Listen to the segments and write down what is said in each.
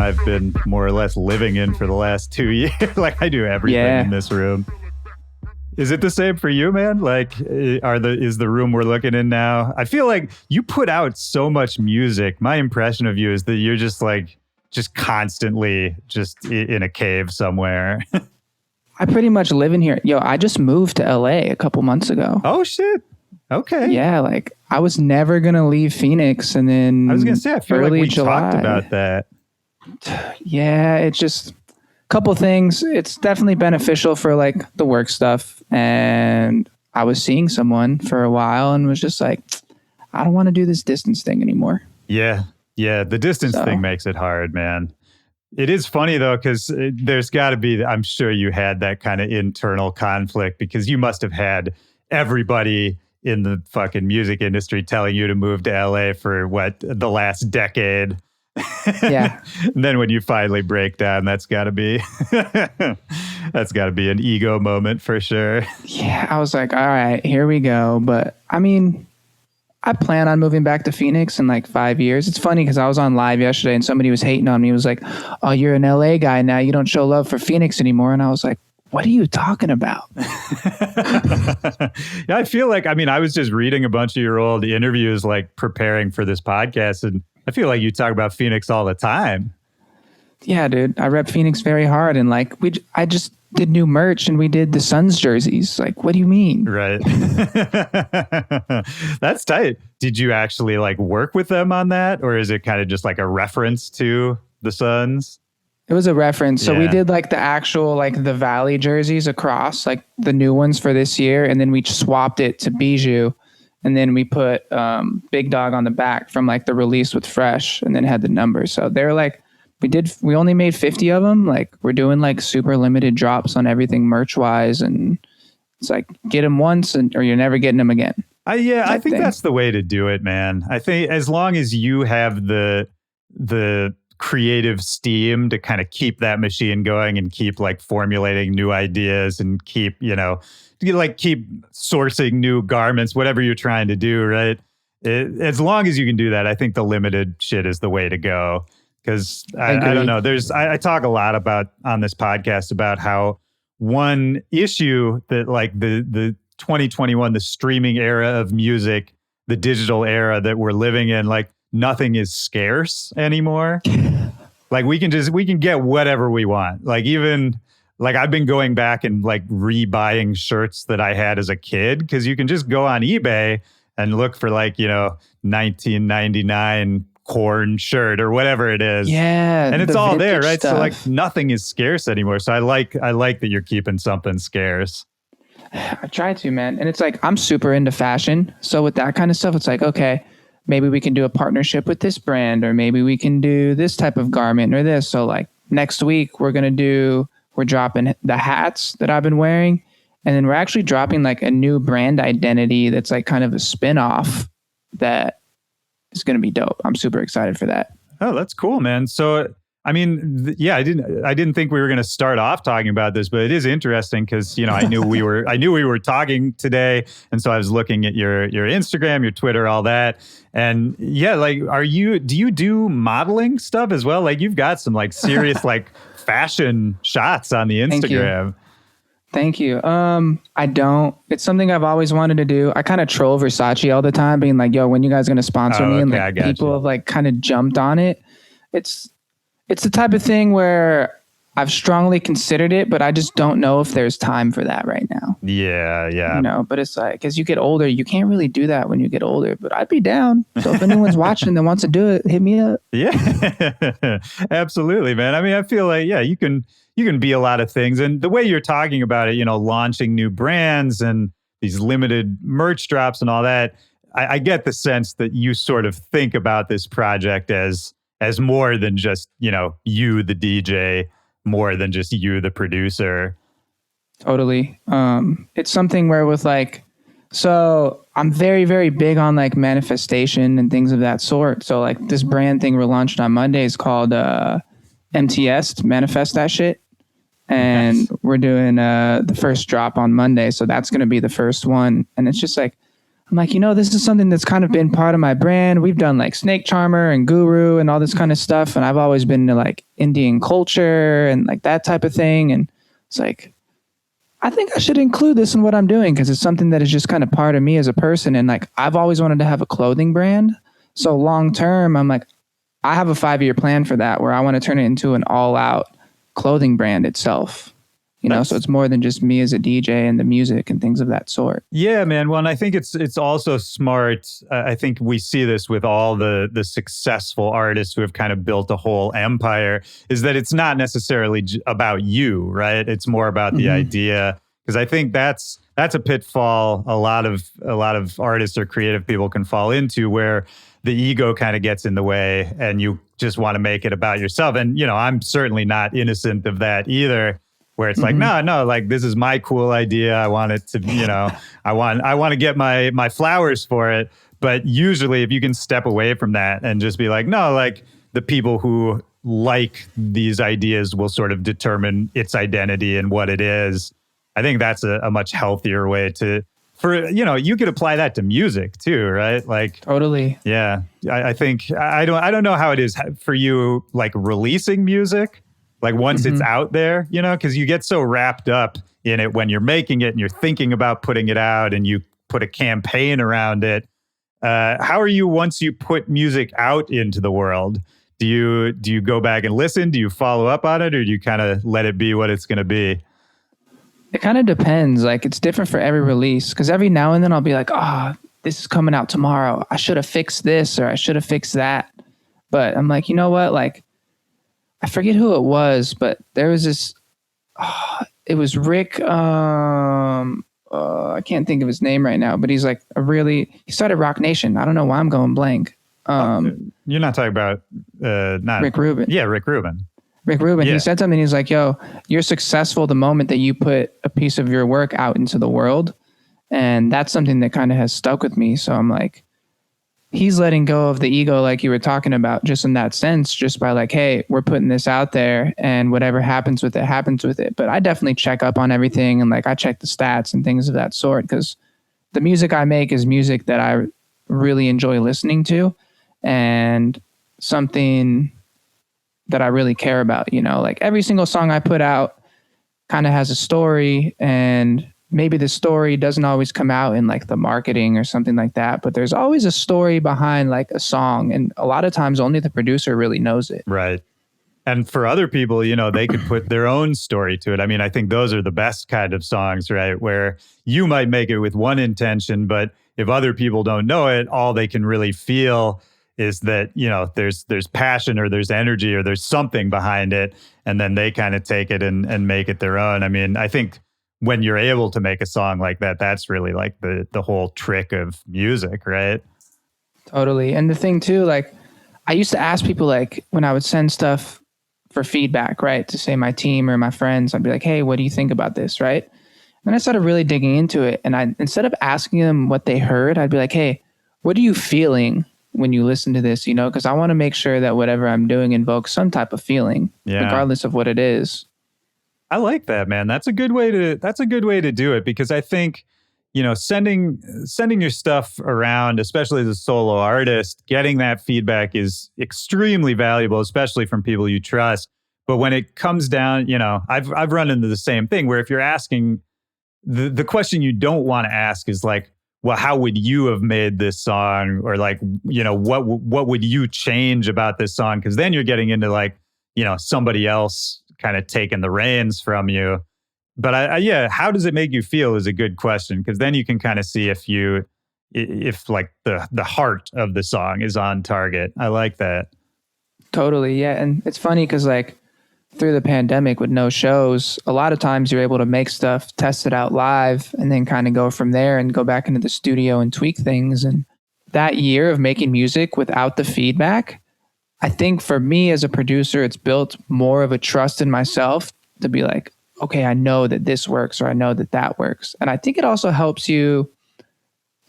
I've been more or less living in for the last 2 years. Like I do everything in this room. Is it the same for you, man? Like, is the room we're looking in now? I feel like you put out so much music. My impression of you is that you're just constantly just in a cave somewhere. I pretty much live in here. Yo, I just moved to LA a couple months ago. Oh, shit. Okay. Yeah, like I was never going to leave Phoenix. And then I was going to say, I feel like we July, talked about that. Yeah, it's just a couple things. It's definitely beneficial for like the work stuff. And I was seeing someone for a while and was just like, I don't want to do this distance thing anymore. Yeah. Yeah. The distance thing makes it hard, man. It is funny though, because there's got to be, I'm sure you had that kind of internal conflict because you must have had everybody in the fucking music industry telling you to move to LA for the last decade. Yeah. And then when you finally break down, that's got to be an ego moment for sure. Yeah, I was like, all right, here we go. But I mean, I plan on moving back to Phoenix in like 5 years. It's funny because I was on live yesterday and somebody was hating on me. He was like, oh, you're an LA guy now. You don't show love for Phoenix anymore. And I was like, what are you talking about? Yeah, I feel like, I was just reading a bunch of your old interviews, like preparing for this podcast. And I feel like you talk about Phoenix all the time. Yeah, dude. I rep Phoenix very hard. And like, I just did new merch and we did the Suns jerseys. Like, what do you mean? Right. That's tight. Did you actually like work with them on that? Or is it kind of just like a reference to the Suns? It was a reference. So we did like the actual, like the Valley jerseys across, like the new ones for this year. And then we swapped it to Bijou. And then we put Big Dog on the back from like the release with Fresh and then had the numbers. So they're like, we only made 50 of them. Like we're doing like super limited drops on everything merch wise. And it's like, get them once or you're never getting them again. I think that's the way to do it, man. I think as long as you have the creative steam to kind of keep that machine going and keep like formulating new ideas and keep sourcing new garments, whatever you're trying to do, right? As long as you can do that, I think the limited shit is the way to go. Because I don't know, I talk a lot about on this podcast about how one issue that like the 2021, the streaming era of music, the digital era that we're living in, like nothing is scarce anymore. Like we can get whatever we want. Like even like I've been going back and like rebuying shirts that I had as a kid because you can just go on eBay and look for like, 1999 Corn shirt or whatever it is. Yeah. And it's all there, right? Stuff. So like nothing is scarce anymore. So I like that you're keeping something scarce. I try to, man. And it's like, I'm super into fashion. So with that kind of stuff, it's like, okay, maybe we can do a partnership with this brand, or maybe we can do this type of garment or this. So like next week we're dropping the hats that I've been wearing. And then we're actually dropping like a new brand identity that's like kind of a spin-off that is going to be dope. I'm super excited for that. Oh, that's cool, man. So, I didn't think we were going to start off talking about this, but it is interesting because, I knew we were talking today. And so I was looking at your Instagram, your Twitter, all that. And yeah, like, do you do modeling stuff as well? Like you've got some like serious, like fashion shots on the Instagram. Thank you. I don't. It's something I've always wanted to do. I kind of troll Versace all the time, being like, "Yo, when you guys gonna sponsor me?" And like people have like kind of jumped on it. It's the type of thing where I've strongly considered it, but I just don't know if there's time for that right now. Yeah. But it's like as you get older, you can't really do that when you get older. But I'd be down. So if anyone's watching that wants to do it, hit me up. Yeah, absolutely, man. I feel like you can be a lot of things. And the way you're talking about it, launching new brands and these limited merch drops and all that, I get the sense that you sort of think about this project as more than just, you, the DJ, more than just you, the producer. Totally. It's something where with like, so I'm very, very big on like manifestation and things of that sort. So like this brand thing we're launching on Monday is called MTS, Manifest That Shit. And nice. We're doing the first drop on Monday. So that's going to be the first one. And it's just like, I'm like, this is something that's kind of been part of my brand. We've done like Snake Charmer and Guru and all this kind of stuff. And I've always been into like Indian culture and like that type of thing. And it's like, I think I should include this in what I'm doing because it's something that is just kind of part of me as a person. And like, I've always wanted to have a clothing brand. So long term, I'm like, I have a 5-year plan for that where I want to turn it into an all out clothing brand itself. So it's more than just me as a DJ and the music and things of that sort. Yeah, man. Well, and I think it's also smart. I think we see this with all the successful artists who have kind of built a whole empire, is that it's not necessarily about you, right? It's more about the idea. Because I think that's a pitfall a lot of artists or creative people can fall into, where the ego kind of gets in the way and you just want to make it about yourself. And, I'm certainly not innocent of that either. Where it's like, no, like this is my cool idea. I want it to, I want to get my flowers for it. But usually if you can step away from that and just be like, no, like the people who like these ideas will sort of determine its identity and what it is. I think that's a much healthier way you could apply that to music too, right? Like totally. Yeah. I think, I don't know how it is for you, like releasing music. Like once it's out there, because you get so wrapped up in it when you're making it and you're thinking about putting it out and you put a campaign around it. How are you once you put music out into the world? Do you go back and listen? Do you follow up on it, or do you kind of let it be what it's going to be? It kind of depends. Like it's different for every release, because every now and then I'll be like, this is coming out tomorrow. I should have fixed this or I should have fixed that. But I'm like, you know what? Like, I forget who it was, but there was this, it was Rick, I can't think of his name right now, but he's like he started Rock Nation. I don't know why I'm going blank. You're not talking about, not Rick Rubin. Yeah, Rick Rubin. Rick Rubin, yeah. He said something, he's like, yo, you're successful the moment that you put a piece of your work out into the world. And that's something that kind of has stuck with me. So I'm like, he's letting go of the ego, like you were talking about, just in that sense, just by like, hey, we're putting this out there and whatever happens with it, happens with it. But I definitely check up on everything. And like, I check the stats and things of that sort, because the music I make is music that I really enjoy listening to and something that I really care about, like every single song I put out kind of has a story, and maybe the story doesn't always come out in like the marketing or something like that, but there's always a story behind like a song. And a lot of times only the producer really knows it. Right. And for other people, they could put their own story to it. I mean, I think those are the best kind of songs, right? Where you might make it with one intention, but if other people don't know it, all they can really feel is that, there's passion or there's energy or there's something behind it. And then they kind of take it and make it their own. I mean, I think when you're able to make a song like that, that's really like the whole trick of music, right? Totally. And the thing too, like I used to ask people, like when I would send stuff for feedback, right, to say my team or my friends, I'd be like, hey, what do you think about this, right? And then I started really digging into it. And instead of asking them what they heard, I'd be like, hey, what are you feeling when you listen to this? Because I want to make sure that whatever I'm doing invokes some type of feeling, regardless of what it is. I like that, man. That's a good way to do it, because I think, sending your stuff around, especially as a solo artist, getting that feedback is extremely valuable, especially from people you trust. But when it comes down, I've run into the same thing where if you're asking the question you don't want to ask is like, well, how would you have made this song? Or like, what would you change about this song? Because then you're getting into like, somebody else kind of taking the reins from you. But how does it make you feel is a good question, because then you can kind of see if like the heart of the song is on target. I like that. Totally. Yeah. And it's funny because like through the pandemic with no shows, a lot of times you're able to make stuff, test it out live, and then kind of go from there and go back into the studio and tweak things. And that year of making music without the feedback, I think for me as a producer, it's built more of a trust in myself to be like, okay, I know that this works, or I know that that works. And I think it also helps you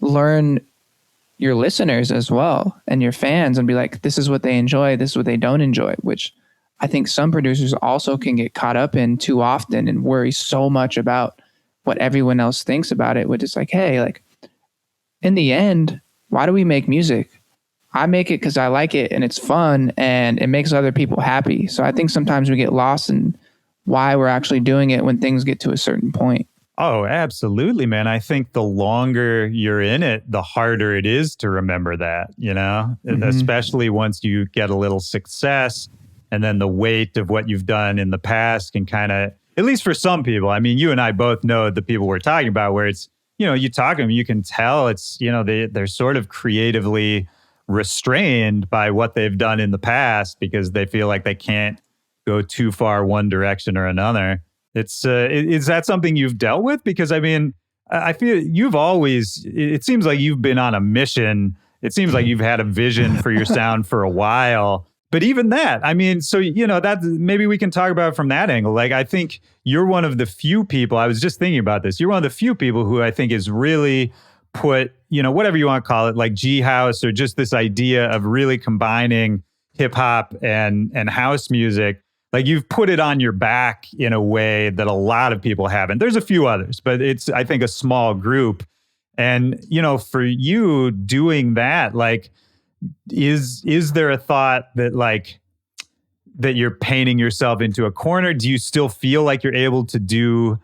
learn your listeners as well and your fans and be like, this is what they enjoy, this is what they don't enjoy, which I think some producers also can get caught up in too often and worry so much about what everyone else thinks about it, which is like, hey, like in the end, why do we make music? I make it because I like it and it's fun and it makes other people happy. So I think sometimes we get lost in why we're actually doing it when things get to a certain point. Oh, absolutely, man. I think the longer you're in it, the harder it is to remember that, especially once you get a little success, and then the weight of what you've done in the past can kind of, at least for some people, I mean, you and I both know the people we're talking about, where it's, you talk to them, you can tell it's, they're sort of creatively restrained by what they've done in the past because they feel like they can't go too far one direction or another. Is that something you've dealt with? Because I mean, I feel it seems like you've been on a mission. It seems like you've had a vision for your sound for a while. But even that, I mean, so, that maybe we can talk about it from that angle. Like, I think you're one of the few people, I was just thinking about this. You're one of the few people who I think is really put, whatever you want to call it, like G house, or just this idea of really combining hip hop and house music. Like, you've put it on your back in a way that a lot of people haven't. There's a few others, but it's, I think, a small group. And, for you doing that, like, is there a thought that, like, that you're painting yourself into a corner? Do you still feel like you're able to do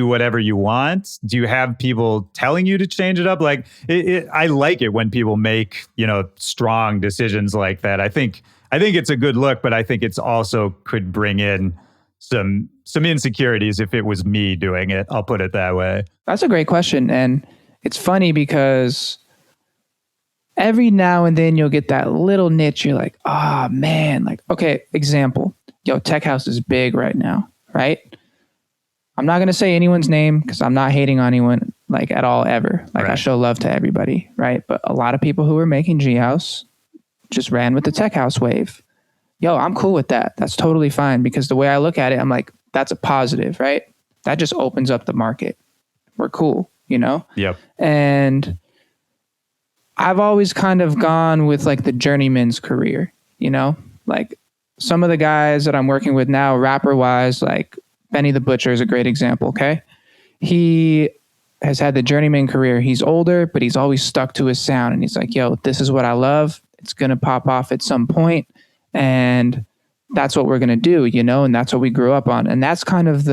whatever you want? Do you have people telling you to change it up? Like, I like it when people make, strong decisions like that. I think it's a good look, but I think it's also could bring in some insecurities if it was me doing it. I'll put it that way. That's a great question. And it's funny because every now and then you'll get that little niche. You're like, oh man, like, okay, example. Tech house is big right now, right? I'm not going to say anyone's name because I'm not hating on anyone, like, at all, ever. Like, right. I show love to everybody, right? But a lot of people who are making G house just ran with the tech house wave. I'm cool with that. That's totally fine, because the way I look at it, I'm like, that's a positive, right? That just opens up the market. We're cool, Yep. And I've always kind of gone with, like, the journeyman's career, like some of the guys that I'm working with now, rapper wise, like Benny the Butcher is a great example. Okay. He has had the journeyman career. He's older, but he's always stuck to his sound. And he's like, this is what I love. It's going to pop off at some point, and that's what we're going to do, and that's what we grew up on. And that's kind of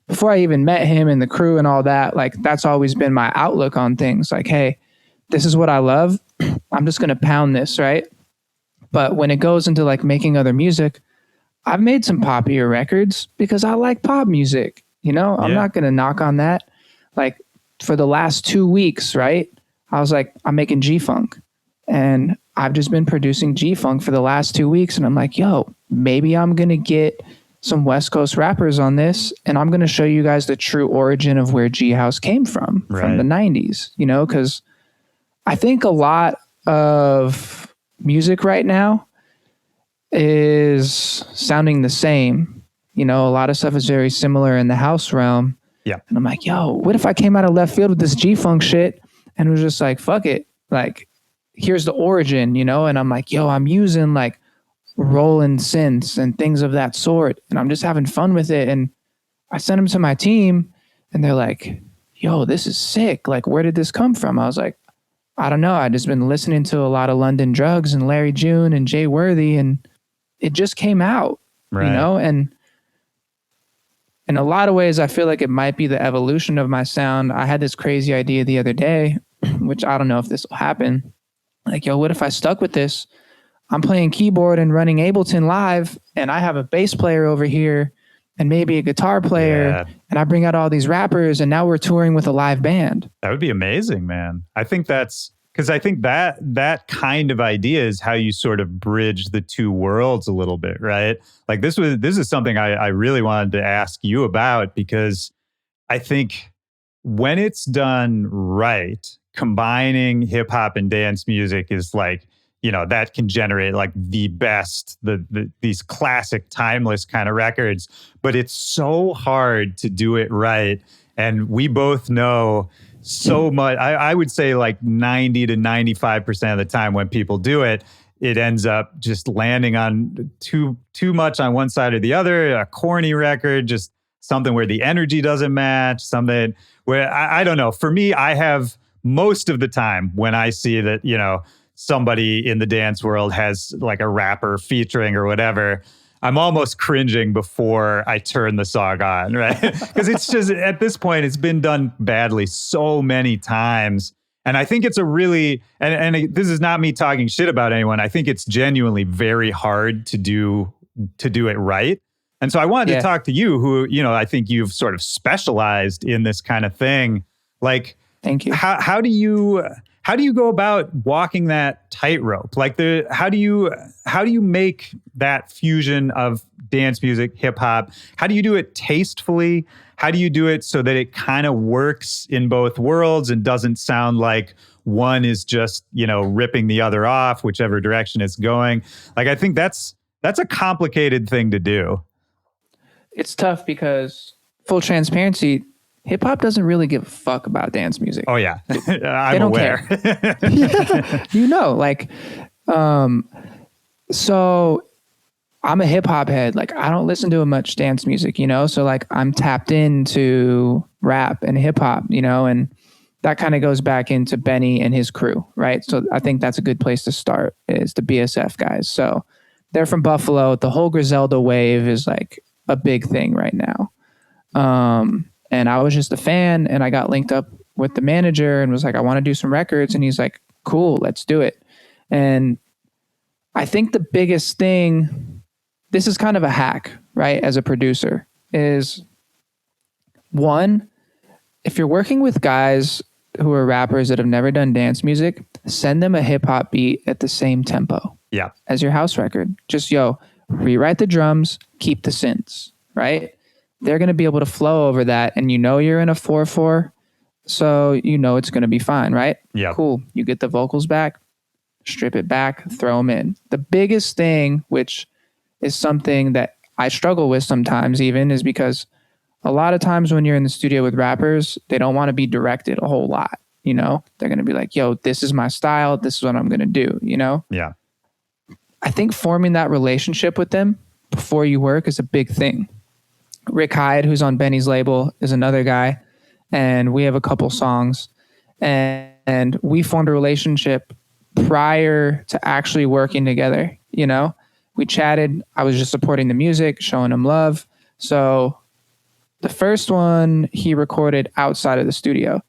before I even met him and the crew and all that, like, that's always been my outlook on things. Like, hey, this is what I love. I'm just going to pound this, right? But when it goes into, like, making other music, I've made some poppier records because I like pop music, I'm not going to knock on that. Like, for the last 2 weeks, right? I was like, I'm making G-Funk. And I've just been producing G-Funk for the last 2 weeks. And I'm like, maybe I'm going to get some West Coast rappers on this, and I'm going to show you guys the true origin of where G House came from the 90s, because I think a lot of music right now is sounding the same. A lot of stuff is very similar in the house realm. Yeah. And I'm like, what if I came out of left field with this G-Funk shit and was just like, fuck it. Like, here's the origin, and I'm like, I'm using, like, rolling synths and things of that sort, and I'm just having fun with it. And I sent them to my team, and they're like, this is sick. Like, where did this come from? I was like, I don't know. I just been listening to a lot of London Drugs and Larry June and Jay Worthy, and it just came out, and in a lot of ways, I feel like it might be the evolution of my sound. I had this crazy idea the other day, which I don't know if this will happen. Like, what if I stuck with this? I'm playing keyboard and running Ableton Live, and I have a bass player over here and maybe a guitar player, and I bring out all these rappers, and now we're touring with a live band. That would be amazing, man. I think that's, because I think that kind of idea is how you sort of bridge the two worlds a little bit, right? Like, this is something I really wanted to ask you about, because I think when it's done right, combining hip hop and dance music is like, that can generate, like, the best, these classic, timeless kind of records. But it's so hard to do it right. And we both know so much. I would say like 90 to 95% of the time when people do it, it ends up just landing on too much on one side or the other, a corny record, just something where the energy doesn't match, something where, I don't know. For me, I have most of the time when I see that, somebody in the dance world has like a rapper featuring or whatever, I'm almost cringing before I turn the song on, right? Because it's just, at this point, it's been done badly so many times. And I think it's a really, and this is not me talking shit about anyone. I think it's genuinely very hard to do it right. And so I wanted to talk to you, who, I think you've sort of specialized in this kind of thing. Like, thank you. How do you go about walking that tightrope? Like, how do you make that fusion of dance music, hip hop? How do you do it tastefully? How do you do it so that it kind of works in both worlds and doesn't sound like one is just, ripping the other off, whichever direction it's going? Like, I think that's a complicated thing to do. It's tough because, full transparency, hip hop doesn't really give a fuck about dance music. Oh yeah, I'm aware. Care. So I'm a hip hop head. Like, I don't listen to much dance music, so like I'm tapped into rap and hip hop, and that kind of goes back into Benny and his crew, right? So I think that's a good place to start, is the BSF guys. So they're from Buffalo. The whole Griselda wave is like a big thing right now. And I was just a fan, and I got linked up with the manager and was like, I want to do some records. And he's like, cool, let's do it. And I think the biggest thing, this is kind of a hack, right? As a producer, is one, if you're working with guys who are rappers that have never done dance music, send them a hip hop beat at the same tempo as your house record. Just, rewrite the drums, keep the synths, right? They're going to be able to flow over that. And you're in a 4/4, so it's going to be fine, right? Yeah. Cool. You get the vocals back, strip it back, throw them in. The biggest thing, which is something that I struggle with sometimes even, is because a lot of times when you're in the studio with rappers, they don't want to be directed a whole lot. They're going to be like, yo, this is my style. This is what I'm going to do, Yeah. I think forming that relationship with them before you work is a big thing. Rick Hyde, who's on Benny's label, is another guy, and we have a couple songs, and we formed a relationship prior to actually working together. We chatted. I was just supporting the music, showing him love. So the first one he recorded outside of the studio,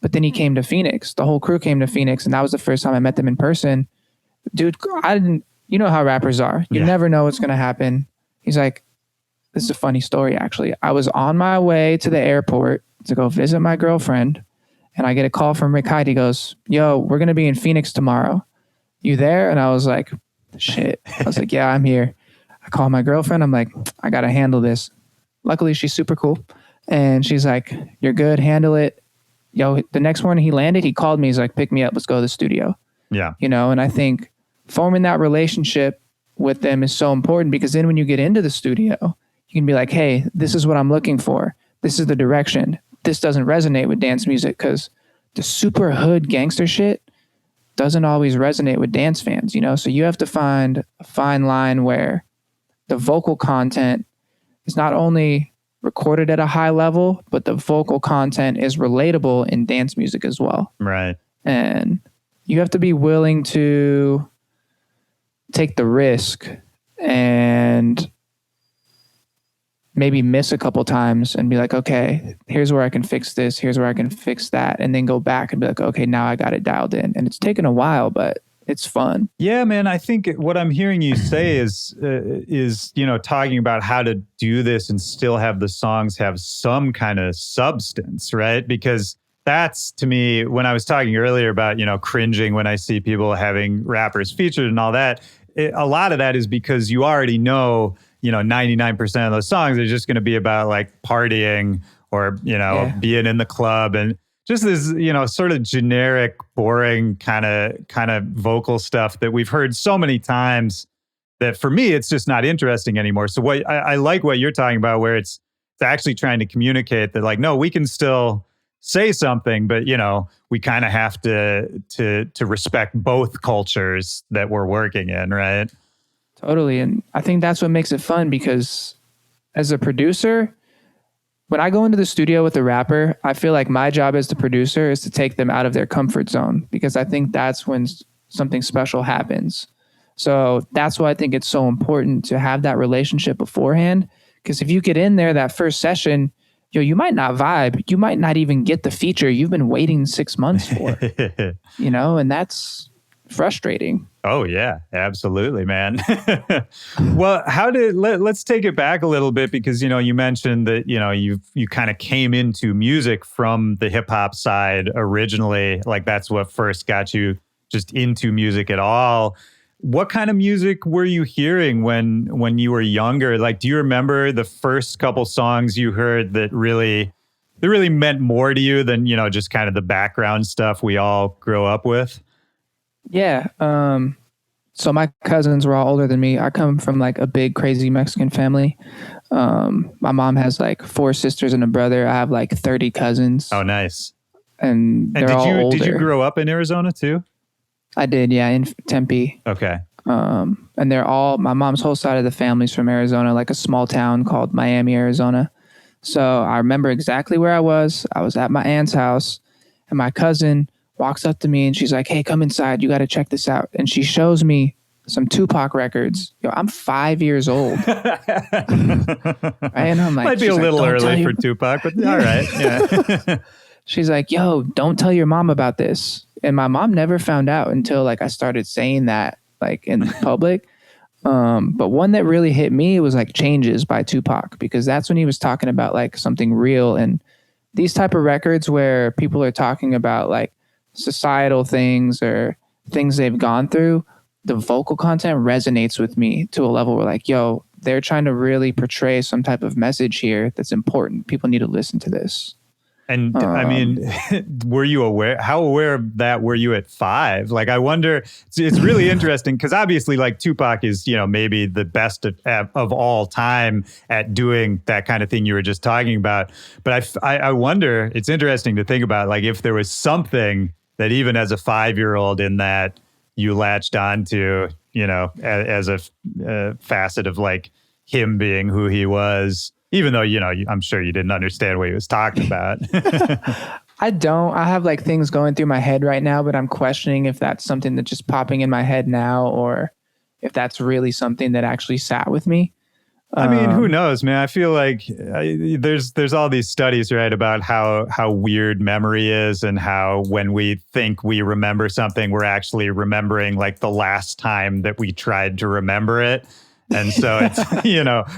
but then he came to Phoenix. The whole crew came to Phoenix, and that was the first time I met them in person. Dude, I didn't. You know how rappers are. You never know what's going to happen. He's like, this is a funny story, actually. I was on my way to the airport to go visit my girlfriend, and I get a call from Rick Hyde. He goes, yo, we're going to be in Phoenix tomorrow. You there? And I was like, shit. I was like, yeah, I'm here. I call my girlfriend. I'm like, I got to handle this. Luckily, she's super cool. And she's like, you're good. Handle it. Yo, the next morning he landed, he called me. He's like, pick me up. Let's go to the studio. Yeah. And I think forming that relationship with them is so important, because then when you get into the studio, you can be like, hey, this is what I'm looking for. This is the direction. This doesn't resonate with dance music, because the super hood gangster shit doesn't always resonate with dance fans, So you have to find a fine line where the vocal content is not only recorded at a high level, but the vocal content is relatable in dance music as well. Right. And you have to be willing to take the risk and maybe miss a couple times and be like, okay, here's where I can fix this. Here's where I can fix that. And then go back and be like, okay, now I got it dialed in. And it's taken a while, but it's fun. Yeah, man. I think what I'm hearing you say is talking about how to do this and still have the songs have some kind of substance, right? Because that's, to me, when I was talking earlier about, cringing when I see people having rappers featured and all that, a lot of that is because you already know, 99% of those songs are just going to be about like partying or, being in the club and just this, sort of generic, boring kind of vocal stuff that we've heard so many times that for me, it's just not interesting anymore. So what I like what you're talking about, where it's actually trying to communicate that like, no, we can still say something, but we kind of have to respect both cultures that we're working in, right? Totally. And I think that's what makes it fun, because as a producer, when I go into the studio with a rapper, I feel like my job as the producer is to take them out of their comfort zone, because I think that's when something special happens. So that's why I think it's so important to have that relationship beforehand. Because if you get in there that first session, you might not vibe. You might not even get the feature you've been waiting 6 months for, and that's frustrating. Oh yeah, absolutely, man. Well, let's take it back a little bit, because, you mentioned that, you kind of came into music from the hip hop side originally. Like that's what first got you just into music at all. What kind of music were you hearing when you were younger? Like, do you remember the first couple songs you heard that really meant more to you than, just kind of the background stuff we all grow up with? Yeah. So my cousins were all older than me. I come from like a big, crazy Mexican family. My mom has like 4 sisters and a brother. I have like 30 cousins. Oh, nice. And they're all older. Did you grow up in Arizona too? I did, yeah, in Tempe. Okay. And my mom's whole side of the family's from Arizona, like a small town called Miami, Arizona. So I remember exactly where I was. I was at my aunt's house, and my cousin walks up to me and she's like, "Hey, come inside. You got to check this out." And she shows me some Tupac records. I'm 5 years old. Right? And I'm like, might be a little early for Tupac, but all right. Yeah. She's like, "Yo, don't tell your mom about this." And my mom never found out until like I started saying that like in public. But one that really hit me was like Changes by Tupac, because that's when he was talking about like something real. And these type of records where people are talking about like societal things or things they've gone through, the vocal content resonates with me to a level where like, yo, they're trying to really portray some type of message here that's important. People need to listen to this. And I mean, were you aware? How aware of that were you at 5? Like, I wonder. It's really interesting because obviously, like Tupac is, maybe the best of all time at doing that kind of thing you were just talking about. But I wonder. It's interesting to think about, like, if there was something that even as a 5-year-old in that you latched onto, as a facet of like him being who he was. Even though, I'm sure you didn't understand what he was talking about. I don't. I have like things going through my head right now, but I'm questioning if that's something that's just popping in my head now, or if that's really something that actually sat with me. I mean, who knows, man? I feel like there's all these studies, right, about how weird memory is, and how when we think we remember something, we're actually remembering like the last time that we tried to remember it. And so it's,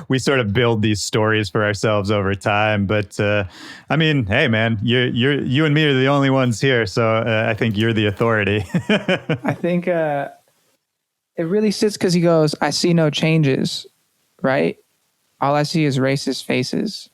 we sort of build these stories for ourselves over time. But I mean, hey, man, you and me are the only ones here. So I think you're the authority. I think it really sits because he goes, "I see no changes," right? All I see is racist faces.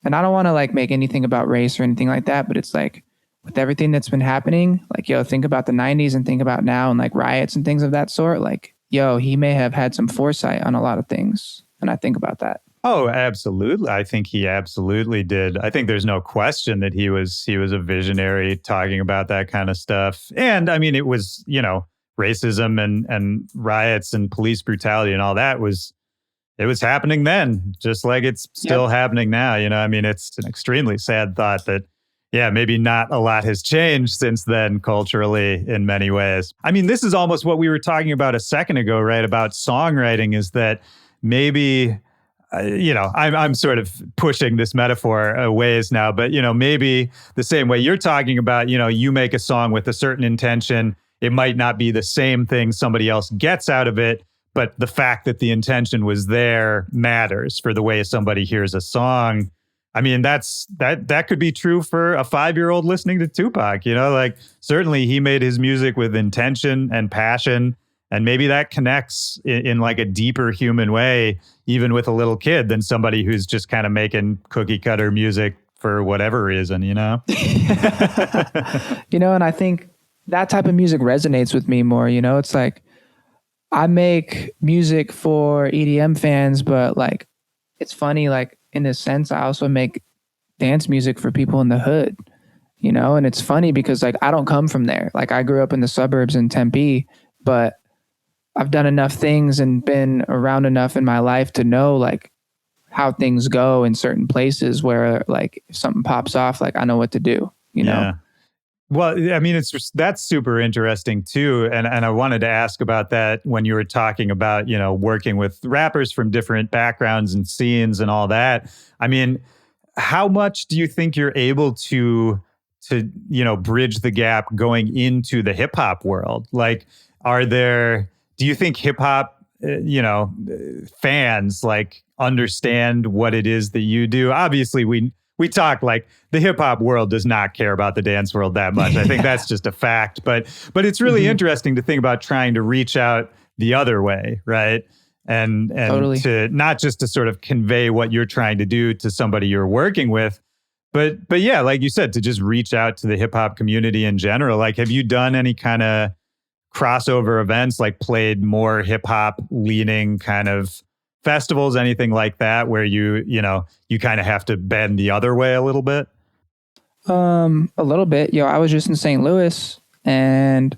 And I don't want to like make anything about race or anything like that. But it's like with everything that's been happening, like, yo, think about the 90s and think about now and like riots and things of that sort. Like, yo, he may have had some foresight on a lot of things. And I think about that. Oh, absolutely. I think he absolutely did. I think there's no question that he was a visionary talking about that kind of stuff. And I mean, it was, racism and riots and police brutality and all that it was happening then, just like it's still happening now. I mean, it's an extremely sad thought that, yeah, maybe not a lot has changed since then culturally in many ways. I mean, this is almost what we were talking about a second ago, right? About songwriting, is that maybe, I'm sort of pushing this metaphor a ways now, but, maybe the same way you're talking about, you make a song with a certain intention. It might not be the same thing somebody else gets out of it, but the fact that the intention was there matters for the way somebody hears a song. I mean, that could be true for a 5-year-old listening to Tupac, like certainly he made his music with intention and passion, and maybe that connects in like a deeper human way, even with a little kid, than somebody who's just kind of making cookie cutter music for whatever reason, And I think that type of music resonates with me more, it's like I make music for EDM fans, but like, it's funny, like, in a sense, I also make dance music for people in the hood, and it's funny because like I don't come from there. Like I grew up in the suburbs in Tempe, but I've done enough things and been around enough in my life to know like how things go in certain places where like if something pops off, like I know what to do, you know? Well, I mean, that's super interesting too. And I wanted to ask about that when you were talking about, working with rappers from different backgrounds and scenes and all that. I mean, how much do you think you're able to bridge the gap going into the hip hop world? Like, do you think hip hop, fans like understand what it is that you do? Obviously, we talk like the hip hop world does not care about the dance world that much. I think that's just a fact, but it's really interesting to think about trying to reach out the other way, right? And totally. To not just to sort of convey what you're trying to do to somebody you're working with, but yeah, like you said, to just reach out to the hip hop community in general. Like, have you done any kind of crossover events, like played more hip hop leaning kind of festivals, anything like that, where you kind of have to bend the other way a little bit? A little bit. I was just in St. Louis and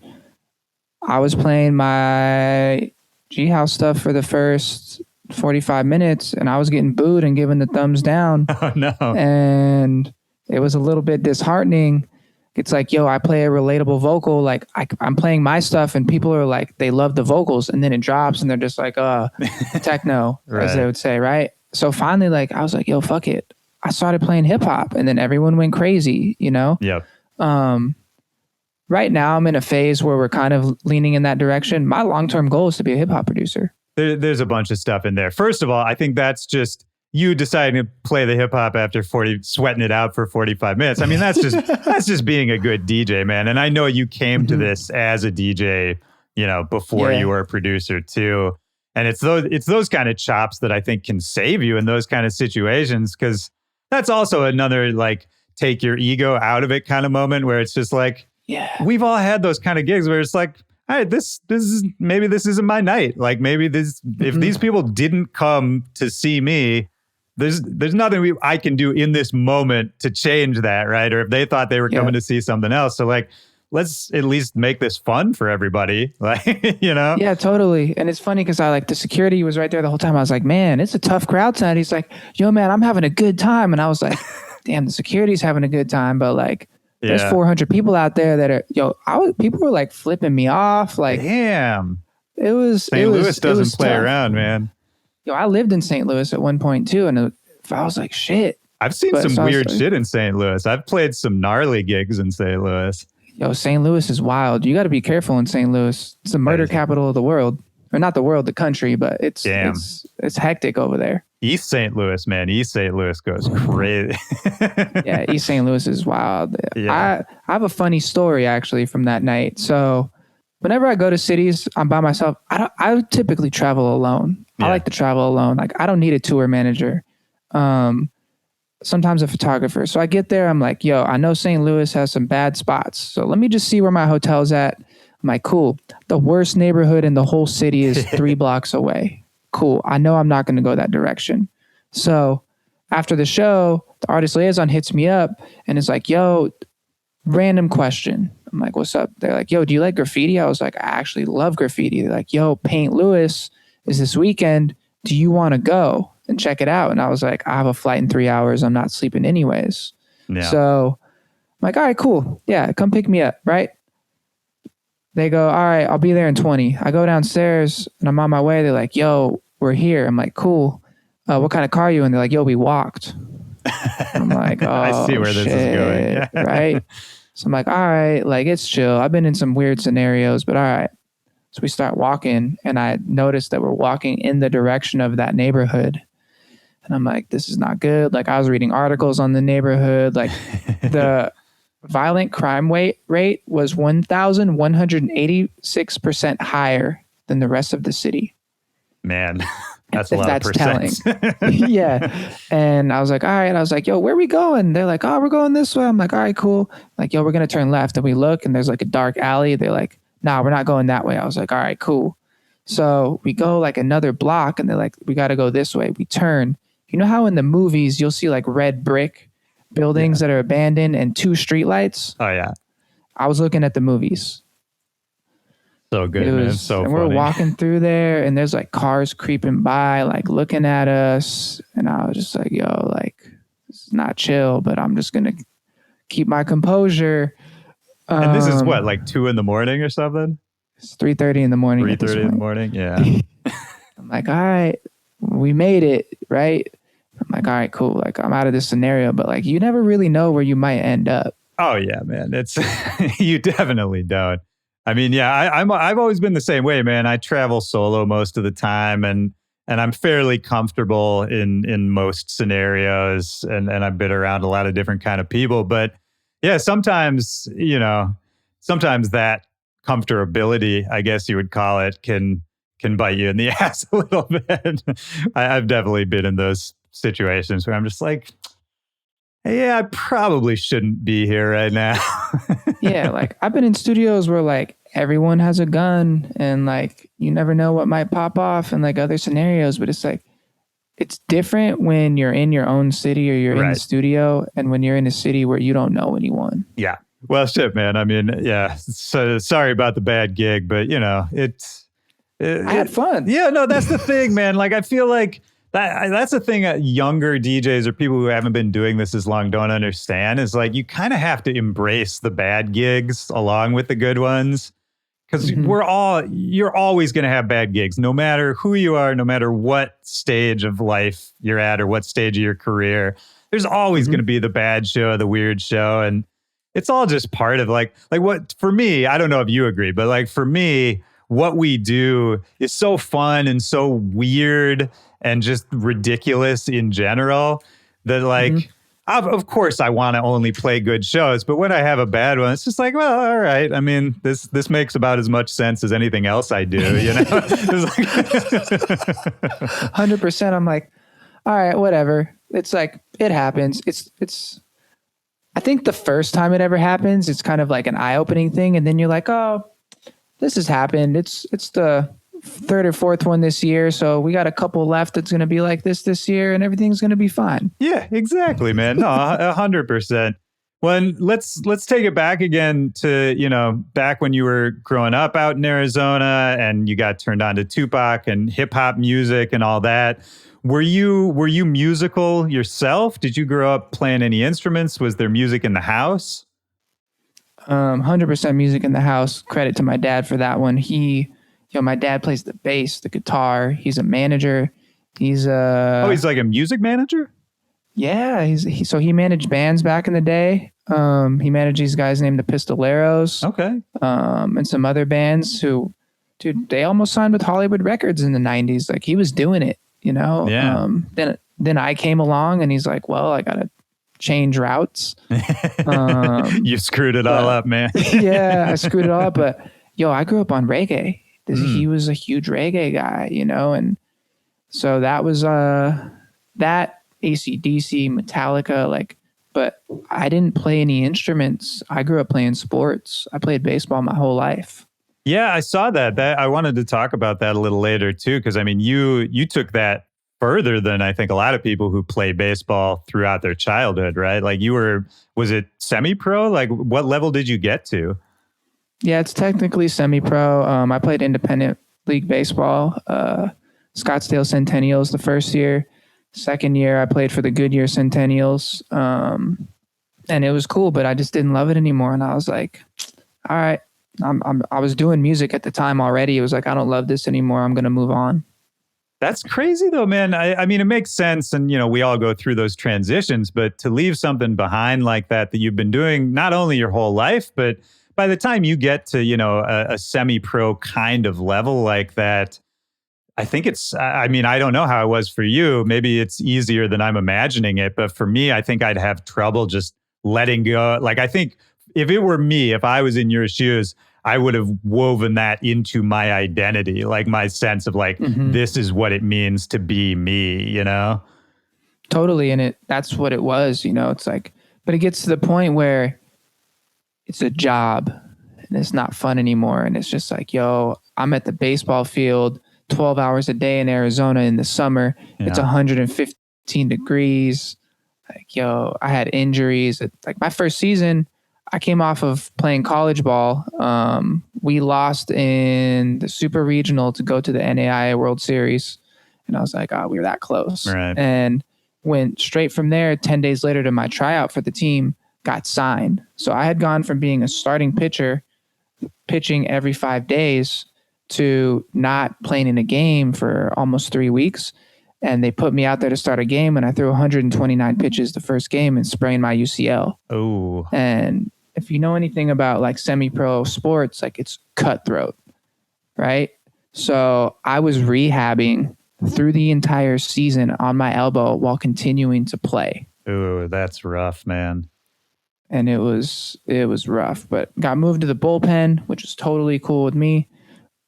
I was playing my G House stuff for the first 45 minutes and I was getting booed and given the thumbs down. Oh no. And it was a little bit disheartening. It's like, I play a relatable vocal. Like I'm playing my stuff and people are like, they love the vocals, and then it drops and they're just like, techno, right, as they would say. Right. So finally, like, I was like, fuck it. I started playing hip hop and then everyone went crazy, Yep. Right now I'm in a phase where we're kind of leaning in that direction. My long-term goal is to be a hip hop producer. There's a bunch of stuff in there. First of all, I think that's just you deciding to play the hip hop after sweating it out for 45 minutes. I mean, that's just being a good DJ, man. And I know you came to this as a DJ, before you were a producer too. And it's those kind of chops that I think can save you in those kind of situations, because that's also another like take your ego out of it kind of moment where it's just like, we've all had those kind of gigs where it's like, all right, this isn't my night. Like maybe if these people didn't come to see me, there's nothing I can do in this moment to change that, right? Or if they thought they were coming to see something else. So like, let's at least make this fun for everybody. Like, Yeah, totally. And it's funny because the security was right there the whole time. I was like, man, it's a tough crowd tonight. He's like, yo, man, I'm having a good time. And I was like, damn, the security's having a good time. But like, there's 400 people out there that are, people were like flipping me off. Like, damn. It was St. Louis doesn't play around, man. I lived in St. Louis at one point too, and I was like, shit. I've seen some weird shit in St. Louis. I've played some gnarly gigs in St. Louis. St. Louis is wild. You got to be careful in St. Louis. It's the murder capital of the world, or not the world, the country, but it's hectic over there. East St. Louis, man. East St. Louis goes crazy. Yeah, East St. Louis is wild. Yeah. I have a funny story actually from that night. So whenever I go to cities, I'm by myself. I typically travel alone. I like to travel alone. Like I don't need a tour manager. Sometimes a photographer. So I get there, I'm like, I know St. Louis has some bad spots. So let me just see where my hotel's at. I'm like, cool. The worst neighborhood in the whole city is 3 blocks away. Cool. I know I'm not going to go that direction. So after the show, the artist liaison hits me up and is like, random question. I'm like, what's up? They're like, do you like graffiti? I was like, I actually love graffiti. They're like, Paint Louis is this weekend. Do you want to go and check it out? And I was like, I have a flight in 3 hours. I'm not sleeping anyways. Yeah. So I'm like, all right, cool. Yeah, come pick me up, right? They go, all right, I'll be there in 20. I go downstairs and I'm on my way. They're like, we're here. I'm like, cool. What kind of car are you in? They're like, we walked. I'm like, I see where this is going. Right? So I'm like, all right, like it's chill. I've been in some weird scenarios, but all right. So we start walking and I noticed that we're walking in the direction of that neighborhood. And I'm like, this is not good. Like I was reading articles on the neighborhood. Like the violent crime rate was 1,186% higher than the rest of the city. Man, that's a lot of percent. Telling. Yeah. And I was like, all right. I was like, where are we going? They're like, we're going this way. I'm like, all right, cool. Like, we're going to turn left. And we look and there's like a dark alley. They're like, nah, we're not going that way. I was like, all right, cool. So we go like another block and they're like, we got to go this way. We turn. You know how in the movies you'll see like red brick buildings that are abandoned and 2 streetlights? Oh, yeah. I was looking at the movies. So good, man. So and funny. we're walking through there, and there's like cars creeping by, like looking at us, and I was just like, yo, like this is not chill, but I'm just gonna keep my composure. And this is what, like 2 a.m. or something? It's 3:30 in the morning. 3:30 in the morning. Yeah. I'm like, all right, we made it, right? I'm like, all right, cool. Like I'm out of this scenario, but like you never really know where you might end up. Oh yeah, man. It's you definitely don't. I mean, yeah, I've always been the same way, man. I travel solo most of the time, and I'm fairly comfortable in most scenarios, and I've been around a lot of different kind of people. But yeah, sometimes sometimes that comfortability, I guess you would call it, can bite you in the ass a little bit. I've definitely been in those situations where I'm just like, yeah, I probably shouldn't be here right now. Yeah, like I've been in studios where like everyone has a gun and like you never know what might pop off and like other scenarios, but it's like it's different when you're in your own city or you're in the studio and when you're in a city where you don't know anyone. Yeah. Well, shit, man. I mean, yeah. So sorry about the bad gig, but I had fun. Yeah, no, that's the thing, man. Like I feel like that's the thing that younger DJs or people who haven't been doing this as long don't understand is like you kind of have to embrace the bad gigs along with the good ones. Because you're always going to have bad gigs, no matter who you are, no matter what stage of life you're at or what stage of your career. There's always going to be the bad show, the weird show. And it's all just part of like what, for me, I don't know if you agree, but like for me, what we do is so fun and so weird and just ridiculous in general that like, of course I want to only play good shows, but when I have a bad one, it's just like, well, all right. I mean, this makes about as much sense as anything else I do, you know? 100%. I'm like, all right, whatever. It's like, it happens. I think the first time it ever happens, it's kind of like an eye-opening thing. And then you're like, oh, this has happened. It's the third or fourth one this year. So we got a couple left that's going to be like this year and everything's going to be fine. Yeah, exactly, man. No, 100%. When let's take it back again to, back when you were growing up out in Arizona and you got turned on to Tupac and hip hop music and all that. Were you musical yourself? Did you grow up playing any instruments? Was there music in the house? 100% music in the house. Credit to my dad for that one. My dad plays the bass, the guitar. He's a manager. He's like a music manager? Yeah, he managed bands back in the day. He managed these guys named the Pistoleros. Okay. And some other bands who, dude, they almost signed with Hollywood Records in the 90s. Like he was doing it, Yeah. Then I came along and he's like, well, I got to change routes. You screwed it all up, man. Yeah, I screwed it all up. But I grew up on reggae. He was a huge reggae guy, and so that was that AC/DC, Metallica, but I didn't play any instruments. I grew up playing sports. I played baseball my whole life. Yeah, I saw that. I wanted to talk about that a little later too, because I mean, you took that further than I think a lot of people who play baseball throughout their childhood, right? Like was it semi-pro? Like what level did you get to? Yeah, it's technically semi-pro. I played independent league baseball, Scottsdale Centennials the first year. Second year, I played for the Goodyear Centennials. And it was cool, but I just didn't love it anymore. And I was like, all right, I was doing music at the time already. It was like, I don't love this anymore. I'm going to move on. That's crazy though, man. I mean, it makes sense. And, we all go through those transitions, but to leave something behind like that you've been doing not only your whole life, but by the time you get to, a semi-pro kind of level like that, I think I don't know how it was for you. Maybe it's easier than I'm imagining it. But for me, I think I'd have trouble just letting go. Like, I think if it were me, if I was in your shoes, I would have woven that into my identity, like my sense of like, this is what it means to be me, Totally. And that's what it was, it's like, but it gets to the point where it's a job and it's not fun anymore. And it's just like, I'm at the baseball field 12 hours a day in Arizona in the summer. Yeah. It's 115 degrees. Like, I had injuries. Like my first season, I came off of playing college ball. We lost in the Super Regional to go to the NAIA World Series. And I was like, we were that close. Right. And went straight from there 10 days later to my tryout for the team, got signed. So I had gone from being a starting pitcher, pitching every 5 days, to not playing in a game for almost 3 weeks. And they put me out there to start a game, and I threw 129 pitches the first game and sprained my UCL. Oh. And if you know anything about like semi-pro sports, like it's cutthroat, right? So I was rehabbing through the entire season on my elbow while continuing to play. Ooh, that's rough, man. And it was rough, but got moved to the bullpen, which was totally cool with me.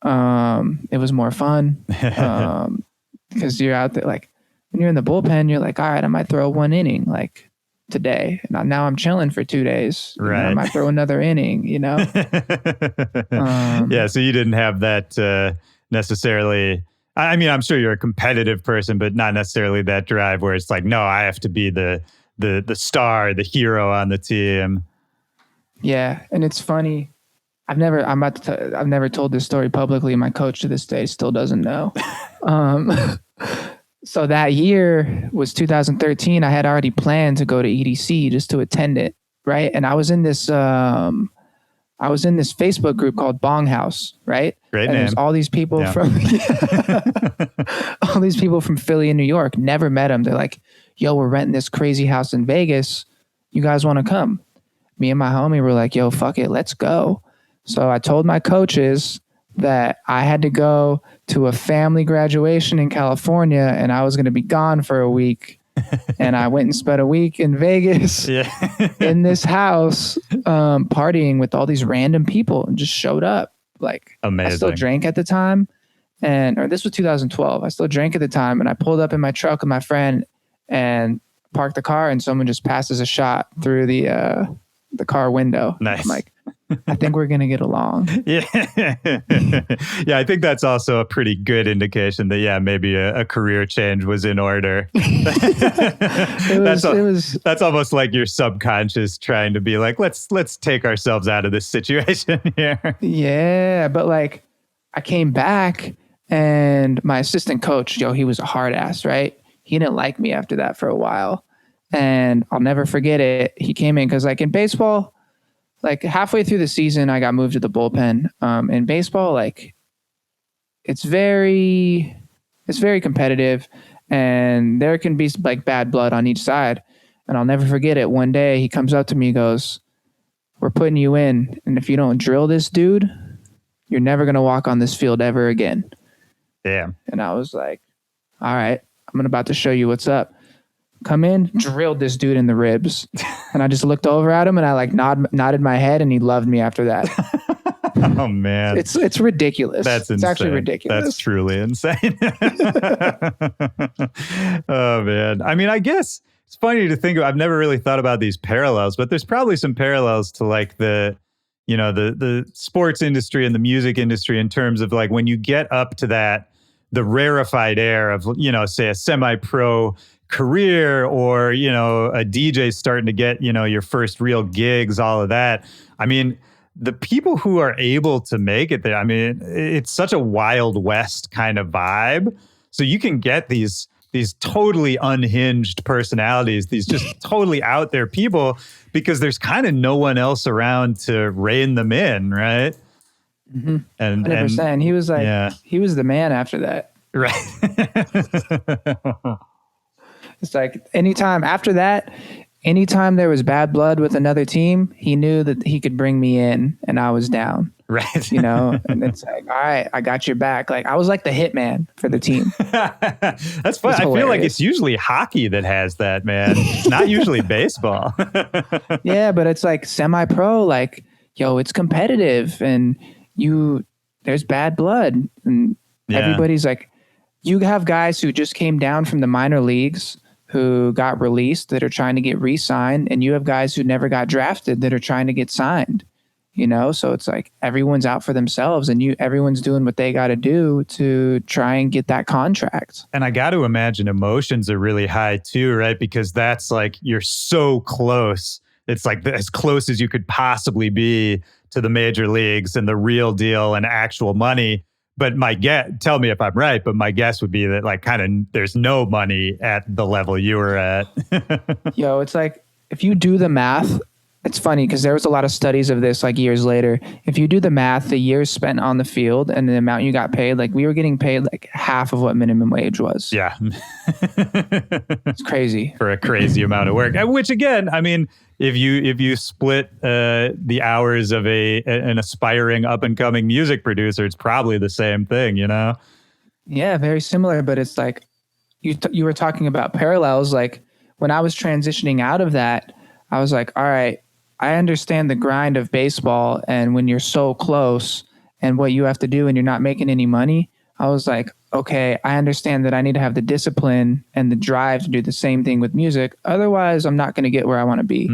It was more fun because you're out there, like when you're in the bullpen, you're like, all right, I might throw 1 inning like today. And now I'm chilling for 2 days. Right. I might throw another inning, Yeah. So you didn't have that necessarily. I mean, I'm sure you're a competitive person, but not necessarily that drive where it's like, no, I have to be the star, the hero on the team. Yeah. And it's funny. I've never told this story publicly. My coach to this day still doesn't know. So that year was 2013. I had already planned to go to EDC just to attend it. Right. And I was in this Facebook group called Bong House, right? Great and name. There's all these people from all these people from Philly and New York. Never met them. They're like, yo, we're renting this crazy house in Vegas. You guys want to come? Me and my homie were like, yo, fuck it, let's go. So I told my coaches that I had to go to a family graduation in California and I was going to be gone for a week. And I went and spent a week in Vegas in this house, partying with all these random people, and just showed up. Like, amazing. I still drank at the time, or this was 2012. I still drank at the time, and I pulled up in my truck with my friend and parked the car, and someone just passes a shot through the car window. Nice. I'm like, I think we're going to get along. Yeah. Yeah, I think that's also a pretty good indication that, maybe a career change was in order. That's almost like your subconscious trying to be like, let's take ourselves out of this situation here. Yeah, but like I came back and my assistant coach, he was a hard ass, right? He didn't like me after that for a while. And I'll never forget it. He came in because like in baseball, like halfway through the season, I got moved to the bullpen. In baseball, like it's very competitive, and there can be like bad blood on each side. And I'll never forget it. One day he comes up to me, goes, "We're putting you in, and if you don't drill this dude, you're never gonna walk on this field ever again." Damn. And I was like, "All right, I'm about to show you what's up." Come in, drilled this dude in the ribs. And I just looked over at him and I like nodded my head, and he loved me after that. Oh man. It's ridiculous. That's insane. It's actually ridiculous. That's truly insane. Oh man. I mean, I guess it's funny to think of. I've never really thought about these parallels, but there's probably some parallels to like the sports industry and the music industry in terms of like when you get up to the rarefied air of, say a semi-pro career, or, a DJ starting to get, your first real gigs, all of that. I mean, the people who are able to make it there, I mean, it's such a Wild West kind of vibe. So you can get these totally unhinged personalities, these just totally out there people, because there's kind of no one else around to rein them in, right? Mm-hmm. And 100%. He was like, he was the man after that. Right. It's like anytime there was bad blood with another team, he knew that he could bring me in and I was down. Right. And it's like, all right, I got your back. Like I was like the hitman for the team. That's fun. I feel like it's usually hockey that has that, man. Not usually baseball. Yeah, but it's like semi-pro, like, it's competitive and there's bad blood. And everybody's like, you have guys who just came down from the minor leagues who got released that are trying to get re-signed, and you have guys who never got drafted that are trying to get signed, so it's like everyone's out for themselves, and everyone's doing what they got to do to try and get that contract. And I got to imagine emotions are really high too, right? Because that's like, you're so close it's like as close as you could possibly be to the major leagues and the real deal and actual money. But tell me if I'm right, but my guess would be that like kind of there's no money at the level you were at. Yo, it's like, if you do the math, it's funny because there was a lot of studies of this like years later. If you do the math, the years spent on the field and the amount you got paid, like we were getting paid like half of what minimum wage was. Yeah. It's crazy. For a crazy amount of work. Which again, I mean, if you split the hours of an aspiring up and coming music producer, it's probably the same thing, you know? Yeah, very similar. But it's like you were talking about parallels. Like when I was transitioning out of that, I was like, all right, I understand the grind of baseball and when you're so close and what you have to do and you're not making any money. I was like, okay, I understand that I need to have the discipline and the drive to do the same thing with music. Otherwise, I'm not going to get where I want to be.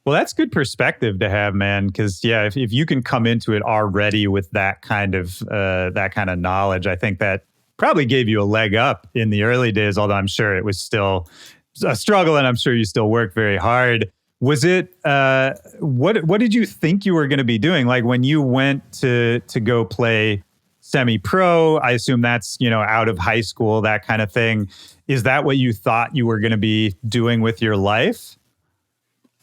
Well, that's good perspective to have, man. Because yeah, if you can come into it already with that kind of knowledge, I think that probably gave you a leg up in the early days. Although I'm sure it was still a struggle, and I'm sure you still worked very hard. Was it what did you think you were going to be doing? Like when you went to go play semi-pro, I assume that's, out of high school, that kind of thing. Is that what you thought you were going to be doing with your life?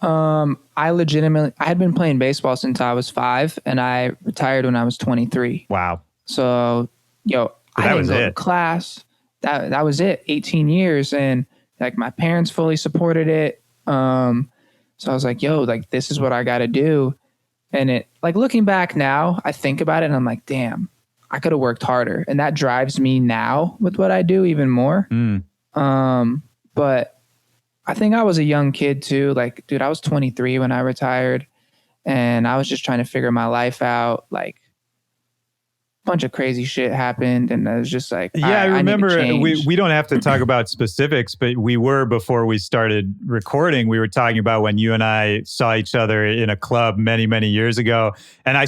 I had been playing baseball since I was 5 and I retired when I was 23. Wow. So, I didn't go to class. That was it. 18 years. And like my parents fully supported it. So I was like, like this is what I got to do. And it, like looking back now, I think about it and I'm like, damn, I could have worked harder. And that drives me now with what I do even more. But I think I was a young kid too. Like, dude, I was 23 when I retired and I was just trying to figure my life out. Like a bunch of crazy shit happened. And I was just like, I remember we don't have to talk about specifics, but before we started recording, we were talking about when you and I saw each other in a club many, many years ago. And I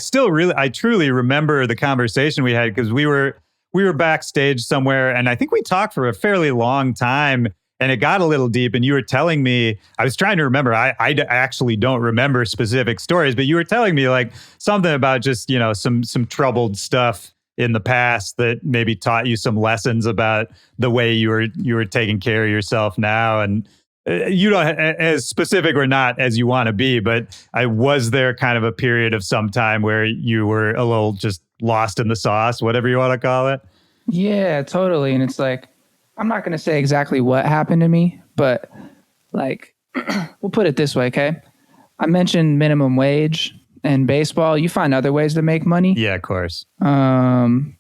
truly remember the conversation we had because we were backstage somewhere and I think we talked for a fairly long time. And it got a little deep and you were telling me, I was trying to remember, I actually don't remember specific stories, but you were telling me like something about just, some troubled stuff in the past that maybe taught you some lessons about the way you were taking care of yourself now. And you don't, as specific or not as you want to be, but was there kind of a period of some time where you were a little just lost in the sauce, whatever you want to call it? Yeah, totally. And it's like, I'm not going to say exactly what happened to me, but like, we'll put it this way, okay? I mentioned minimum wage and baseball. You find other ways to make money. Yeah, of course. And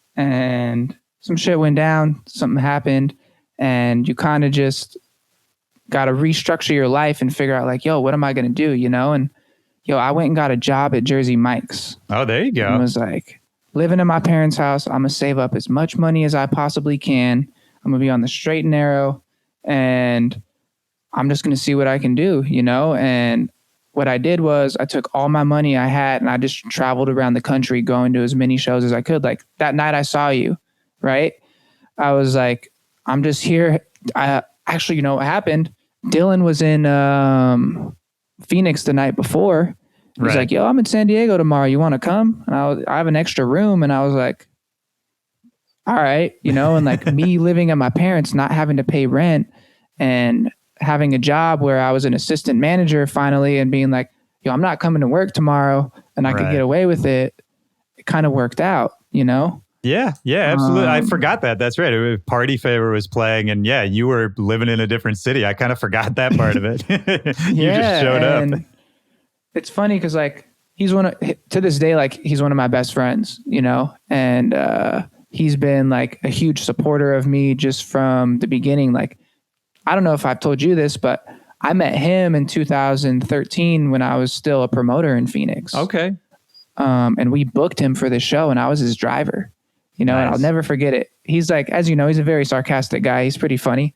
some shit went down, something happened, and you kind of just got to restructure your life and figure out like, what am I going to do, And, I went and got a job at Jersey Mike's. Oh, there you go. And was like, living in my parents' house, I'm going to save up as much money as I possibly can. I'm going to be on the straight and narrow and I'm just going to see what I can do, And what I did was I took all my money I had and I just traveled around the country going to as many shows as I could. Like that night I saw you, right? I was like, I'm just here. Actually, what happened? Dylan was in Phoenix the night before. He's right. like, I'm in San Diego tomorrow. You want to come? And I have an extra room. And I was like, all right, and like me living at my parents, not having to pay rent and having a job where I was an assistant manager finally and being like, I'm not coming to work tomorrow and I could get away with it. It kind of worked out, Yeah, absolutely. I forgot that. That's right. Party Favor was playing and you were living in a different city. I kind of forgot that part of it. You just showed up. It's funny because like to this day, like he's one of my best friends, and he's been like a huge supporter of me just from the beginning. Like, I don't know if I've told you this, but I met him in 2013 when I was still a promoter in Phoenix. Okay. And we booked him for the show and I was his driver, Nice. And I'll never forget it. He's like, as you know, he's a very sarcastic guy. He's pretty funny.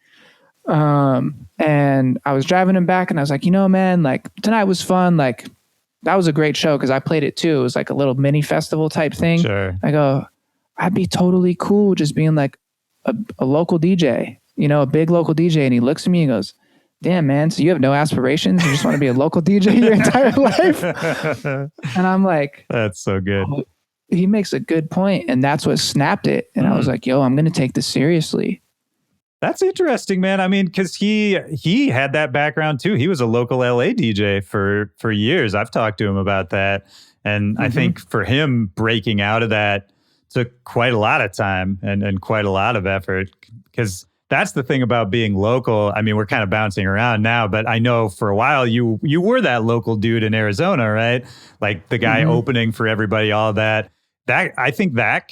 And I was driving him back and I was like, man, like tonight was fun. Like that was a great show because I played it too. It was like a little mini festival type thing. Sure. I go, I'd be totally cool just being like a local DJ, a big local DJ. And he looks at me and goes, damn, man, so you have no aspirations? You just want to be a local DJ your entire life? And I'm like, that's so good. Oh, he makes a good point, and that's what snapped it. And I was like, yo, I'm going to take this seriously. That's interesting, man. I mean, because he had that background too. He was a local LA DJ for years. I've talked to him about that. And I think for him, breaking out of that took quite a lot of time and quite a lot of effort, because that's the thing about being local. I mean, we're kind of bouncing around now, but I know for a while you were that local dude in Arizona, right? Like the guy opening for everybody, all that. That I think that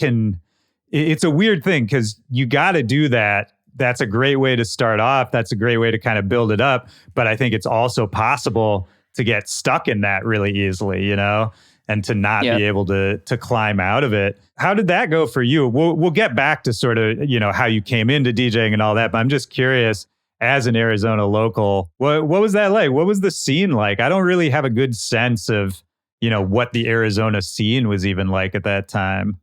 it's a weird thing, because you got to do that. That's a great way to start off. That's a great way to kind of build it up. But I think it's also possible to get stuck in that really easily, you know, and to not be able to climb out of it. How did that go for you? We'll get back to sort of, you know, how you came into DJing and all that. But I'm just curious, as an Arizona local, what was that like? What was the scene like? I don't really have a good sense of, you know, what the Arizona scene was even like at that time.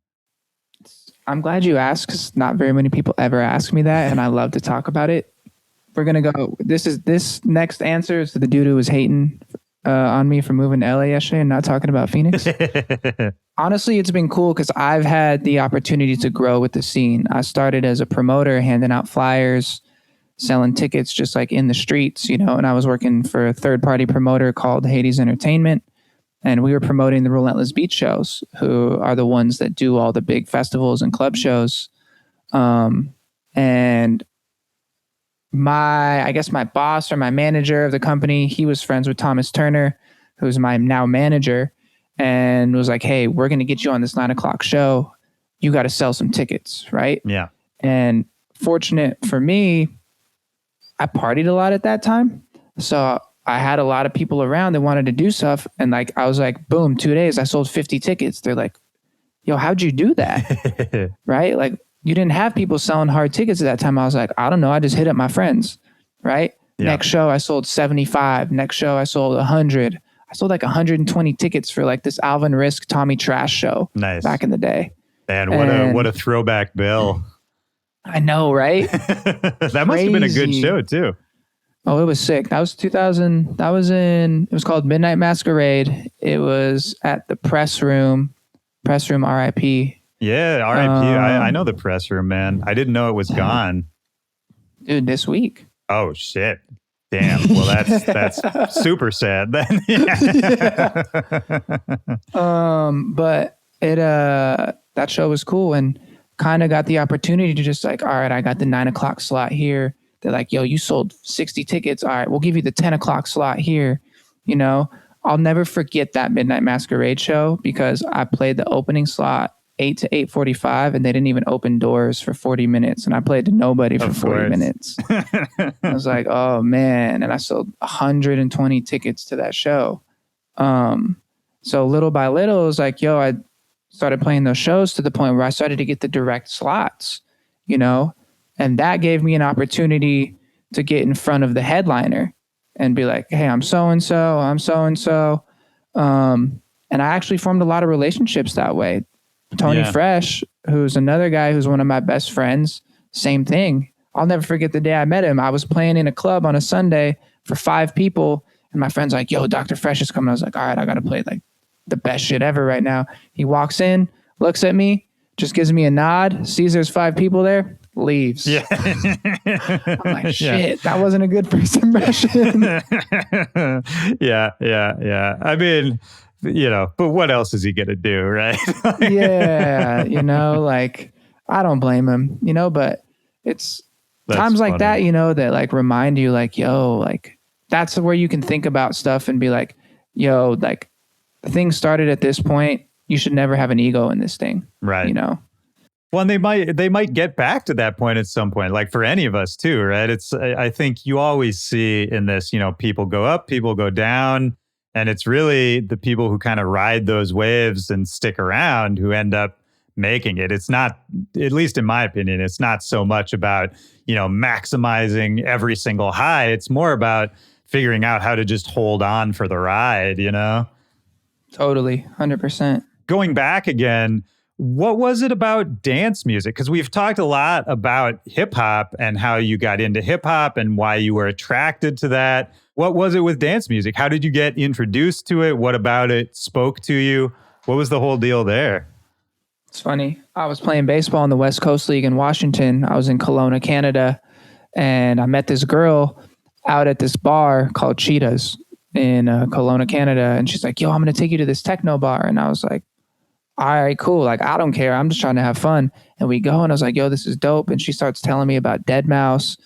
I'm glad you asked, because not very many people ever ask me that, and I love to talk about it. We're going to go, this next answer is to the dude who was hating on me for moving to LA yesterday and not talking about Phoenix. Honestly, it's been cool because I've had the opportunity to grow with the scene. I started as a promoter, handing out flyers, selling tickets just like in the streets, you know, and I was working for a third-party promoter called Hades Entertainment. And we were promoting the Relentless Beat shows, who are the ones that do all the big festivals and club shows. And I guess my boss or my manager of the company, he was friends with Thomas Turner, who's my now manager, and was like, hey, we're going to get you on this 9:00 show. You got to sell some tickets, right? Yeah. And fortunate for me, I partied a lot at that time. So I had a lot of people around that wanted to do stuff. And like, I was like, boom, 2 days, I sold 50 tickets. They're like, yo, how'd you do that? Right? Like, you didn't have people selling hard tickets at that time. I was like, I don't know. I just hit up my friends. Right? Yeah. Next show, I sold 75. Next show, I sold 100. I sold like 120 tickets for like this Alvin Risk, Tommy Trash show. Nice. Back in the day. Man, what a throwback bill. I know, right? That must have been a good show too. Oh, it was sick. That was 2000. It was called Midnight Masquerade. It was at the Press Room RIP. Yeah, RIP. I know the Press Room, man. I didn't know it was gone. Dude, this week. Oh, shit. Damn. Well, that's super sad then. But that show was cool, and kind of got the opportunity to just like, all right, I got the 9:00 slot here. They're like, yo, you sold 60 tickets. All right, we'll give you the 10:00 slot here. You know, I'll never forget that Midnight Masquerade show, because I played the opening slot 8 to 8:45, and they didn't even open doors for 40 minutes. And I played to nobody for 40 minutes. I was like, oh man. And I sold 120 tickets to that show. So little by little, it was like, yo, I started playing those shows to the point where I started to get the direct slots, you know? And that gave me an opportunity to get in front of the headliner and be like, hey, I'm so-and-so, I'm so-and-so. And I actually formed a lot of relationships that way. Tony Fresh, who's another guy who's one of my best friends, same thing. I'll never forget the day I met him. I was playing in a club on a Sunday for 5 people, and my friend's like, yo, Dr. Fresh is coming. I was like, all right, I got to play like the best shit ever right now. He walks in, looks at me, just gives me a nod, sees there's 5 people there, leaves. Yeah. I'm like, shit, that wasn't a good first impression. Yeah. I mean, you know, but what else is he going to do, right? Yeah, you know, like, I don't blame him, you know, but it's times like that, you know, that like remind you like, yo, like, that's where you can think about stuff and be like, yo, like, things started at this point. You should never have an ego in this thing. Right. You know? Well, and they might get back to that point at some point, like for any of us too, right? I think you always see in this, you know, people go up, people go down, and it's really the people who kind of ride those waves and stick around who end up making it. It's not, at least in my opinion, it's not so much about, you know, maximizing every single high. It's more about figuring out how to just hold on for the ride, you know? Totally. 100%. Going back again, what was it about dance music? Because we've talked a lot about hip hop and how you got into hip hop and why you were attracted to that. What was it with dance music? How did you get introduced to it? What about it spoke to you? What was the whole deal there? It's funny. I was playing baseball in the West Coast League in Washington. I was in Kelowna, Canada, and I met this girl out at this bar called Cheetahs in Kelowna, Canada. And she's like, yo, I'm going to take you to this techno bar. And I was like, all right, cool. Like, I don't care. I'm just trying to have fun. And we go, and I was like, yo, this is dope. And she starts telling me about deadmau5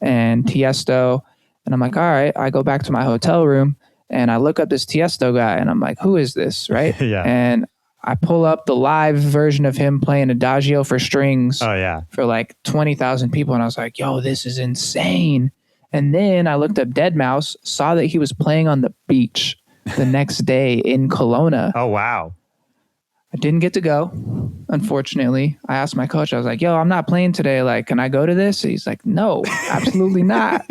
and Tiesto. And I'm like, all right. I go back to my hotel room and I look up this Tiesto guy and I'm like, who is this? Right. Yeah. And I pull up the live version of him playing Adagio for strings. Oh, yeah. For like 20,000 people. And I was like, yo, this is insane. And then I looked up deadmau5, saw that he was playing on the beach the next day in Kelowna. Oh, wow. I didn't get to go, unfortunately. I asked my coach, I was like, yo, I'm not playing today. Like, can I go to this? He's like, no, absolutely not.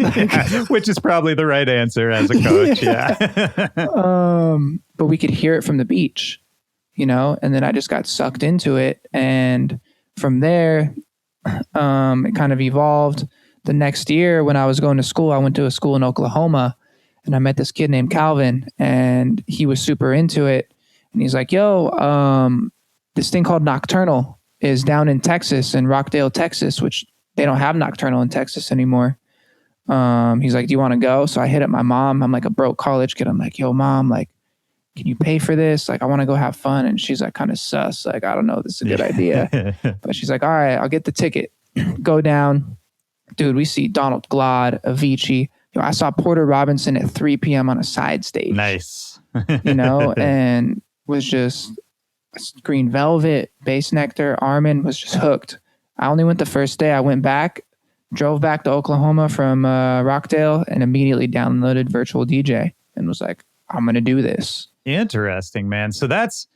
Which is probably the right answer as a coach. Yeah. But we could hear it from the beach, you know, and then I just got sucked into it. And from there, it kind of evolved. The next year when I was going to school, I went to a school in Oklahoma and I met this kid named Calvin and he was super into it. And he's like, yo, this thing called Nocturnal is down in Texas, in Rockdale, Texas, which they don't have Nocturnal in Texas anymore. He's like, do you want to go? So I hit up my mom. I'm like a broke college kid. I'm like, yo, mom, like, can you pay for this? Like, I want to go have fun. And she's like, kind of sus. Like, I don't know if this is a good idea. But she's like, all right, I'll get the ticket. Go down. Dude, we see Donald Glad, Avicii. Yo, I saw Porter Robinson at 3 p.m. on a side stage. Nice. You know, and was just Green Velvet, Bass Nectar, Armin, was just hooked. I only went the first day. I went back, drove back to Oklahoma from Rockdale, and immediately downloaded Virtual DJ and was like, I'm going to do this. Interesting, man. So that's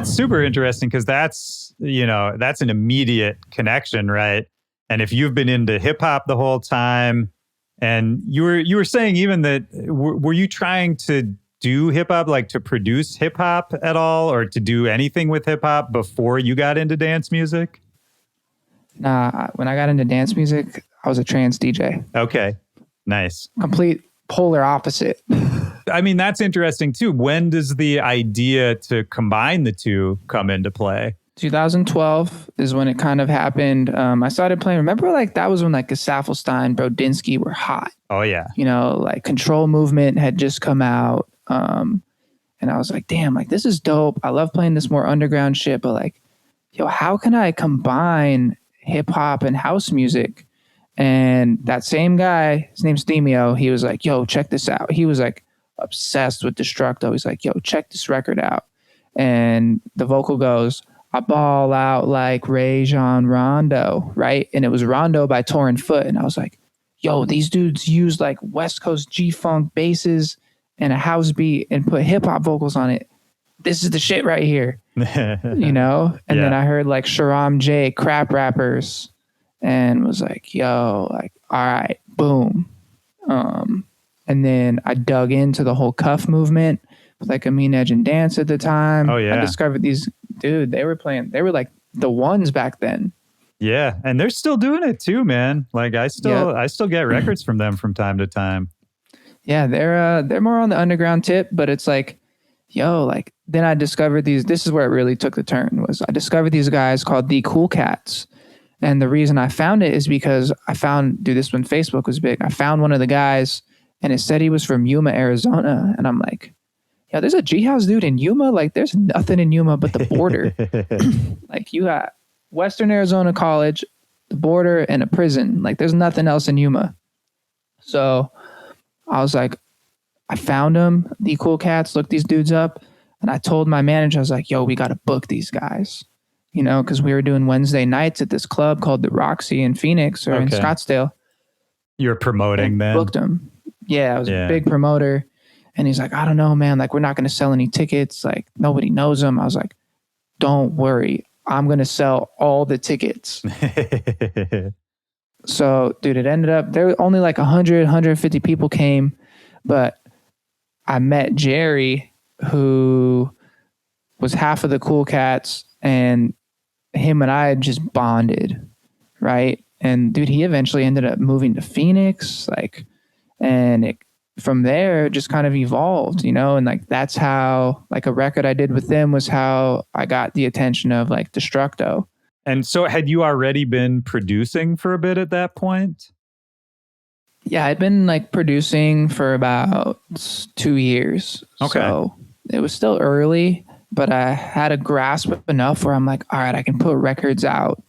super interesting because that's an immediate connection, right? And if you've been into hip hop the whole time, and you were saying even that, were you trying to do hip hop, like to produce hip hop at all, or to do anything with hip hop before you got into dance music? Nah, when I got into dance music, I was a trance DJ. Okay, nice. Complete polar opposite. I mean, that's interesting too. When does the idea to combine the two come into play? 2012 is when it kind of happened. I started playing. Remember, like that was when like Gesaffelstein, Brodinski were hot. Oh yeah. You know, like Control Movement had just come out. And I was like, damn, like this is dope. I love playing this more underground shit, but like, yo, how can I combine hip hop and house music? And that same guy, his name's Themio, he was like, yo, check this out. He was like obsessed with Destructo. He's like, yo, check this record out. And the vocal goes, I ball out like Ray Jean Rondo, right? And it was Rondo by Torn Foot. And I was like, yo, these dudes use like West Coast G-Funk basses and a house beat and put hip hop vocals on it. This is the shit right here, you know? And then I heard like Sharam J, Crap Rappers, and was like, yo, like, all right, boom. And then I dug into the whole cuff movement with like Amin Edge and Dance at the time. Oh, yeah. I discovered these, dude, they were like the ones back then. Yeah. And they're still doing it too, man. Like I still get records from them from time to time. Yeah, they're more on the underground tip, but it's like, yo, like then I discovered these. This is where it really took the turn. Was I discovered these guys called the Cool Cats, and the reason I found it is because I found, dude, this when Facebook was big. I found one of the guys, and it said he was from Yuma, Arizona, and I'm like, yeah, there's a G House dude in Yuma. Like, there's nothing in Yuma but the border. Like, you got Western Arizona College, the border, and a prison. Like, there's nothing else in Yuma. So I was like, I found them, the Cool Cats, looked these dudes up, and I told my manager, I was like, yo, we got to book these guys, you know, because we were doing Wednesday nights at this club called the Roxy in Phoenix or in Scottsdale. You're promoting them? Booked them. Yeah, I was a big promoter. And he's like, I don't know, man, like, we're not going to sell any tickets. Like, nobody knows them. I was like, don't worry. I'm going to sell all the tickets. So, dude, it ended up, there were only like 100, 150 people came, but I met Jerry, who was half of the Cool Cats, and him and I just bonded, right? And dude, he eventually ended up moving to Phoenix, like, and it, from there, just kind of evolved, and like that's how, like, a record I did with them was how I got the attention of like Destructo. And so, had you already been producing for a bit at that point? Yeah, I'd been like producing for about 2 years. Okay. So it was still early, but I had a grasp enough where I'm like, all right, I can put records out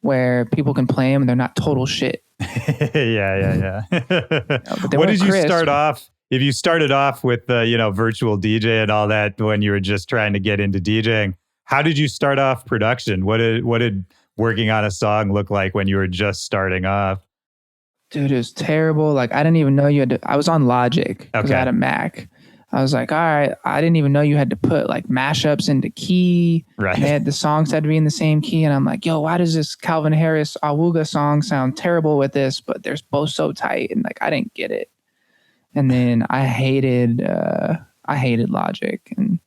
where people can play them and they're not total shit. Yeah. What did you start off? If you started off with virtual DJ and all that when you were just trying to get into DJing, how did you start off production? What did working on a song look like when you were just starting off? Dude, it was terrible. Like, I didn't even know you had to, I was on Logic because I had a Mac. I was like, all right, I didn't even know you had to put like mashups into key. Right. The songs had to be in the same key. And I'm like, yo, why does this Calvin Harris Awuga song sound terrible with this? But they're both so tight. And like, I didn't get it. And then I hated Logic. And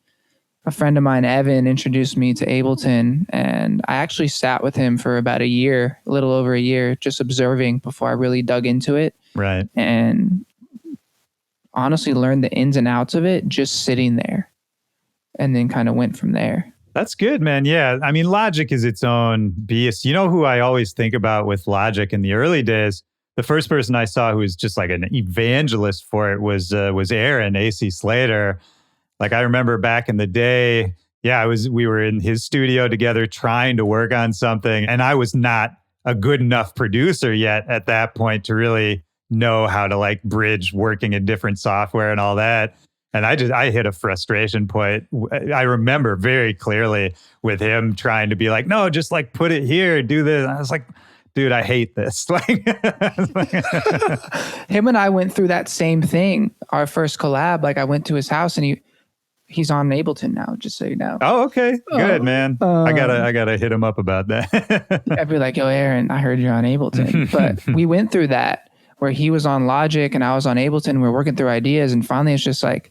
a friend of mine, Evan, introduced me to Ableton, and I actually sat with him for about a little over a year, just observing before I really dug into it. Right. And honestly learned the ins and outs of it just sitting there, and then kind of went from there. That's good, man. Yeah. I mean, Logic is its own beast. You know who I always think about with Logic in the early days? The first person I saw who was just like an evangelist for it was Aaron, AC Slater. Like, I remember back in the day, we were in his studio together trying to work on something. And I was not a good enough producer yet at that point to really know how to like bridge working in different software and all that. And I hit a frustration point. I remember very clearly with him trying to be like, no, just like put it here, do this. And I was like, dude, I hate this. Like, him and I went through that same thing. Our first collab, like I went to his house and he's on Ableton now, just so you know. Oh, okay. Good, man. I gotta hit him up about that. I'd be like, yo, Aaron, I heard you're on Ableton. But we went through that where he was on Logic and I was on Ableton. We're working through ideas. And finally it's just like,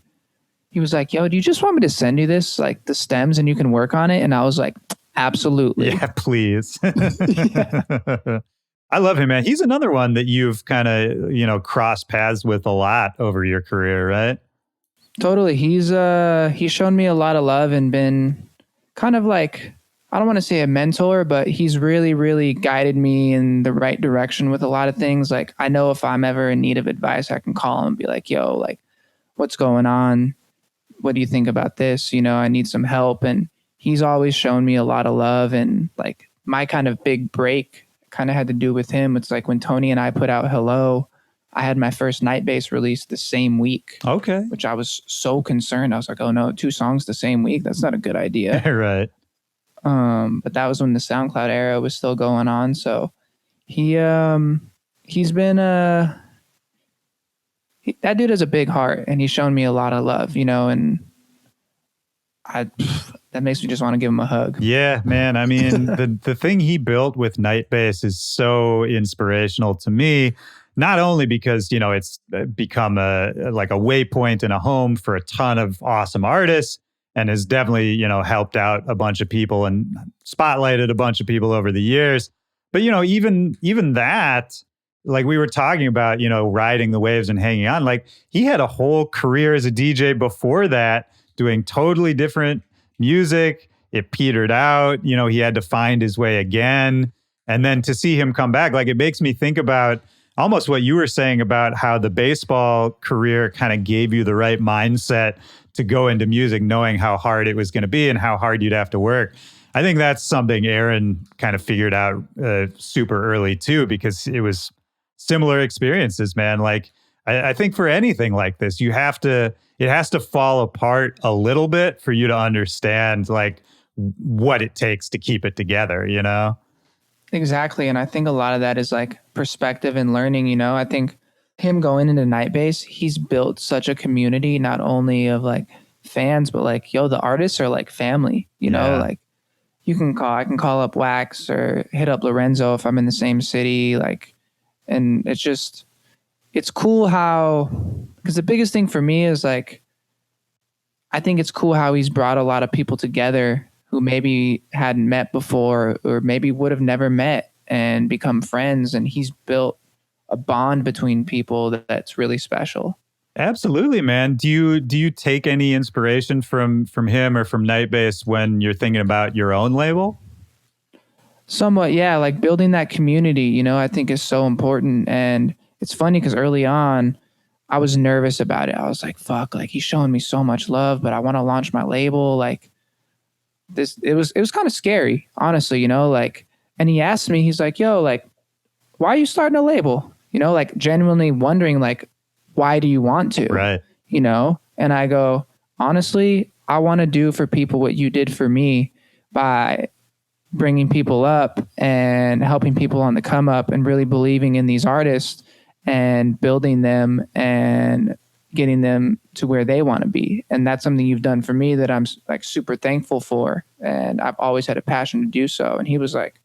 he was like, yo, do you just want me to send you this, like the stems, and you can work on it? And I was like, absolutely. Yeah, please. Yeah. I love him, man. He's another one that you've kind of, crossed paths with a lot over your career, right? Totally. He's shown me a lot of love and been kind of like, I don't want to say a mentor, but he's really, really guided me in the right direction with a lot of things. Like, I know if I'm ever in need of advice, I can call him and be like, yo, like, what's going on? What do you think about this? I need some help. And he's always shown me a lot of love. And like my kind of big break kind of had to do with him. It's like when Tony and I put out Hello, I had my first night bass release the same week. Okay. Which I was so concerned. I was like, oh no, 2 songs the same week. That's not a good idea. Right. But that was when the SoundCloud era was still going on. So he's been that dude has a big heart, and he's shown me a lot of love, and that makes me just want to give him a hug. Yeah, man. I mean, the thing he built with Night Bass is so inspirational to me. Not only because, it's become a waypoint and a home for a ton of awesome artists and has definitely, helped out a bunch of people and spotlighted a bunch of people over the years. But, even that, like we were talking about, riding the waves and hanging on, like he had a whole career as a DJ before that, doing totally different music. It petered out, he had to find his way again. And then to see him come back, like it makes me think about almost what you were saying about how the baseball career kind of gave you the right mindset to go into music, knowing how hard it was going to be and how hard you'd have to work. I think that's something Aaron kind of figured out super early too, because it was similar experiences, man. Like I think for anything like this, it has to fall apart a little bit for you to understand like what it takes to keep it together, Exactly. And I think a lot of that is like perspective and learning, I think him going into Night Bass, he's built such a community, not only of like fans, but like, yo, the artists are like family, like I can call up Wax or hit up Lorenzo if I'm in the same city. Like, and it's cool how, because the biggest thing for me is like, I think it's cool how he's brought a lot of people together who maybe hadn't met before or maybe would have never met and become friends. And he's built a bond between people that's really special. Absolutely, man. Do you take any inspiration from him or from Nightbase when you're thinking about your own label? Somewhat, yeah. Like building that community, you know, I think is so important. And it's funny because early on, I was nervous about it. I was like, fuck, like he's showing me so much love, but I want to launch my label. Like this, it was kind of scary, honestly, you know, like, and he asked me, he's like, yo, like, why are you starting a label? You know, like genuinely wondering, like, why do you want to? Right. You know? And I go, honestly, I want to do for people what you did for me by bringing people up and helping people on the come up and really believing in these artists and building them and getting them to where they want to be. And that's something you've done for me that I'm like super thankful for. And I've always had a passion to do so. And he was like,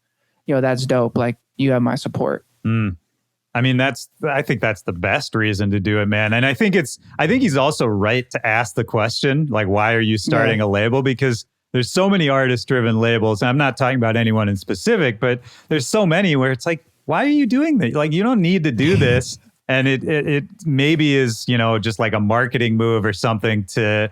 yo, that's dope. Like you have my support. I mean, I think that's the best reason to do it, man. And I think he's also right to ask the question, like, why are you starting a label? Because there's so many artist-driven labels. And I'm not talking about anyone in specific, but there's so many where it's like, why are you doing that? Like, you don't need to do this. And it maybe is, you know, just like a marketing move or something to